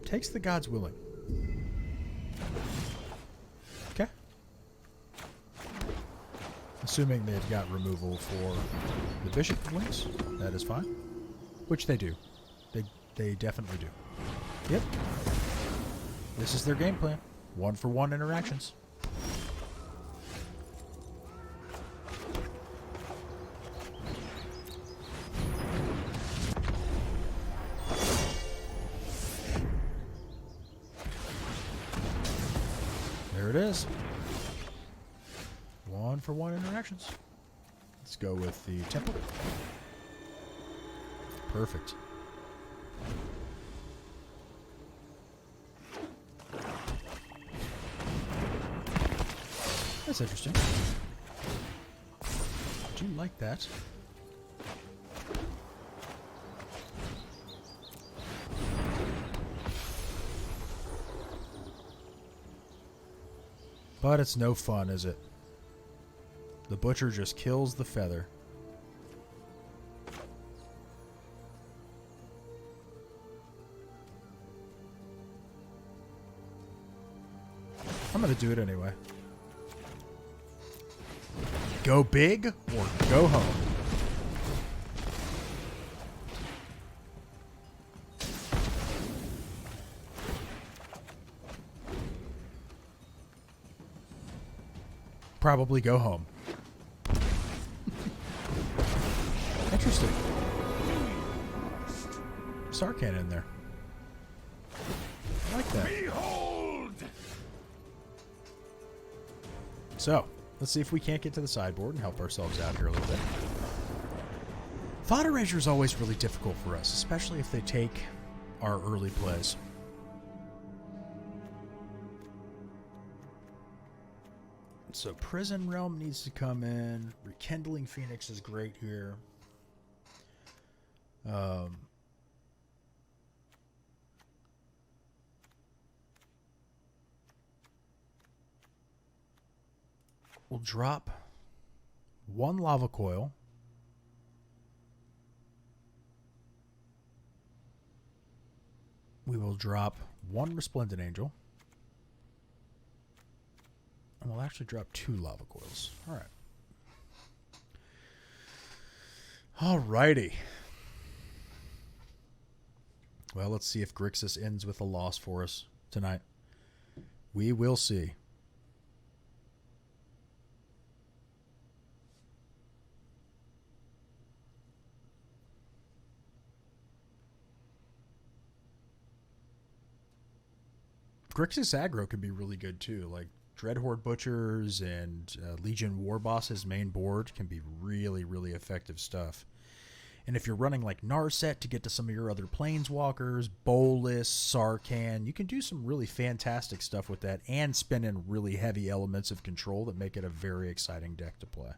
Takes the God's Willing. Okay. Assuming they've got removal for the Bishop of Wings, that is fine. Which they do. They definitely do. Yep. This is their game plan. 1-for-1 interactions. There it is. 1-for-1 interactions. Let's go with the temple. Perfect. That's interesting. Do you like that? But it's no fun, is it? The butcher just kills the feather. I'm going to do it anyway. Go big or go home. Probably go home. Interesting. Sarkhan in there. I like that. Behold! So, let's see if we can't get to the sideboard and help ourselves out here a little bit. Thought Erasure is always really difficult for us, especially if they take our early plays. So Prison Realm needs to come in. Rekindling Phoenix is great here. We'll drop one Lava Coil. We will drop one Resplendent Angel. And we'll actually drop 2 Lava Coils. All right. Alrighty. Well, let's see if Grixis ends with a loss for us tonight. We will see. Grixis aggro can be really good too. Like Dreadhorde Butchers and Legion War Boss's main board can be really, really effective stuff. And if you're running like Narset to get to some of your other Planeswalkers, Bolas, Sarkhan, you can do some really fantastic stuff with that and spin in really heavy elements of control that make it a very exciting deck to play.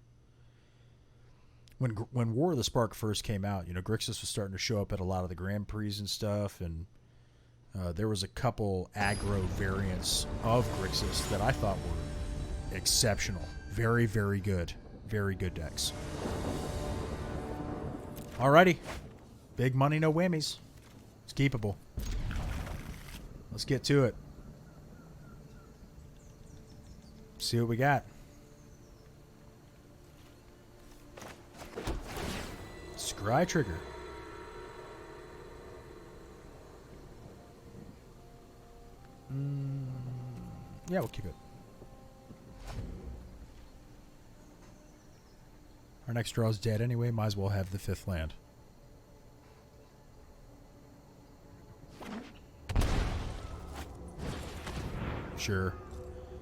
When War of the Spark first came out, Grixis was starting to show up at a lot of the Grand Prix and stuff, and there was a couple aggro variants of Grixis that I thought were exceptional. Very, very good. Very good decks. Alrighty. Big money, no whammies. It's keepable. Let's get to it. See what we got. Scry Trigger. Yeah, we'll keep it. Our next draw is dead anyway. Might as well have the 5th land. Sure.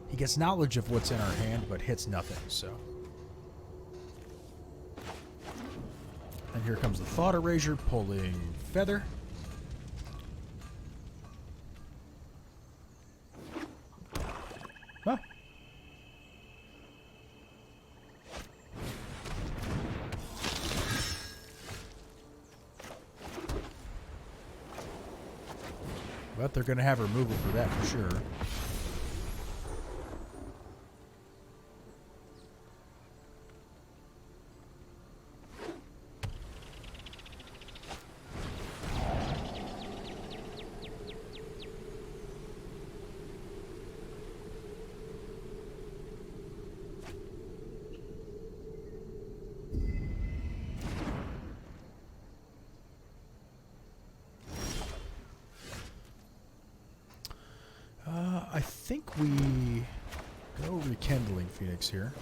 He gets knowledge of what's in our hand, but hits nothing, so. And here comes the Thought Erasure pulling Feather. Huh. But they're going to have removal for that for sure. I think we go Rekindling Phoenix here.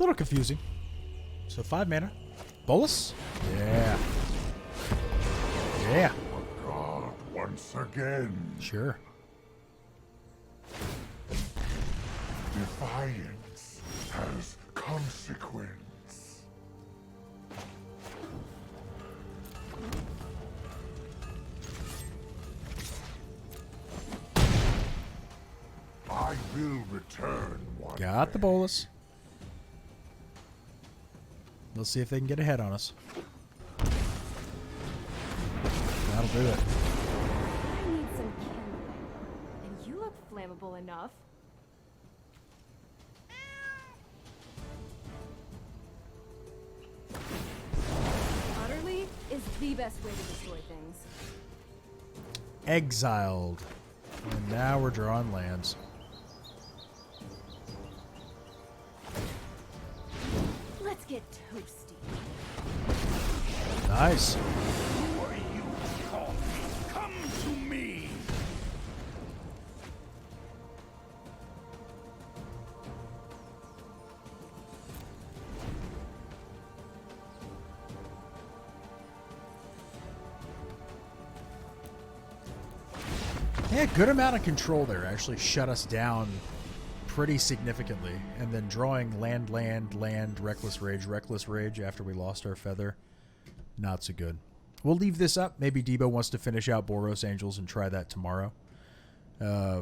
little confusing. So 5 mana. Bolus? Yeah. Yeah. God, once again. Sure. Defiance has consequence. I will return one Got the day. bolus. Let's see if they can get ahead on us. That'll do it. I need some kindling. And you look flammable enough. Utterly is the best way to destroy things. Exiled. And now we're drawing lands. Let's get toasty. Nice. Who are you to call me? Come to me! Yeah, good amount of control there. Actually shut us down pretty significantly. And then drawing land, Reckless Rage after we lost our feather. Not so good. We'll leave this up. Maybe Debo wants to finish out Boros Angels and try that tomorrow. Yeah,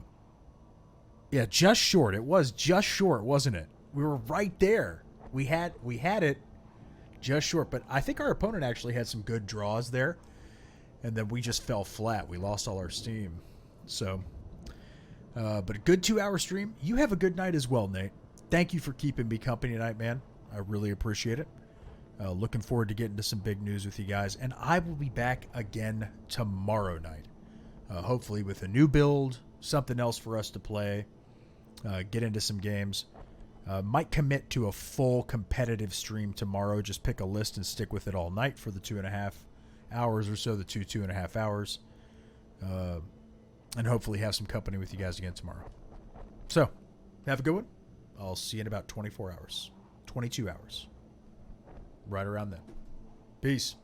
just short. It was just short, wasn't it? We were right there. We had it just short. But I think our opponent actually had some good draws there. And then we just fell flat. We lost all our steam. So, but a good 2-hour stream. You have a good night as well, Nate. Thank you for keeping me company tonight, man. I really appreciate it. Looking forward to getting to some big news with you guys. And I will be back again tomorrow night. Hopefully with a new build, something else for us to play, get into some games. Might commit to a full competitive stream tomorrow. Just pick a list and stick with it all night for the 2.5 hours or so, the 2.5 hours. And hopefully have some company with you guys again tomorrow. So, have a good one. I'll see you in about 24 hours. 22 hours. Right around then. Peace.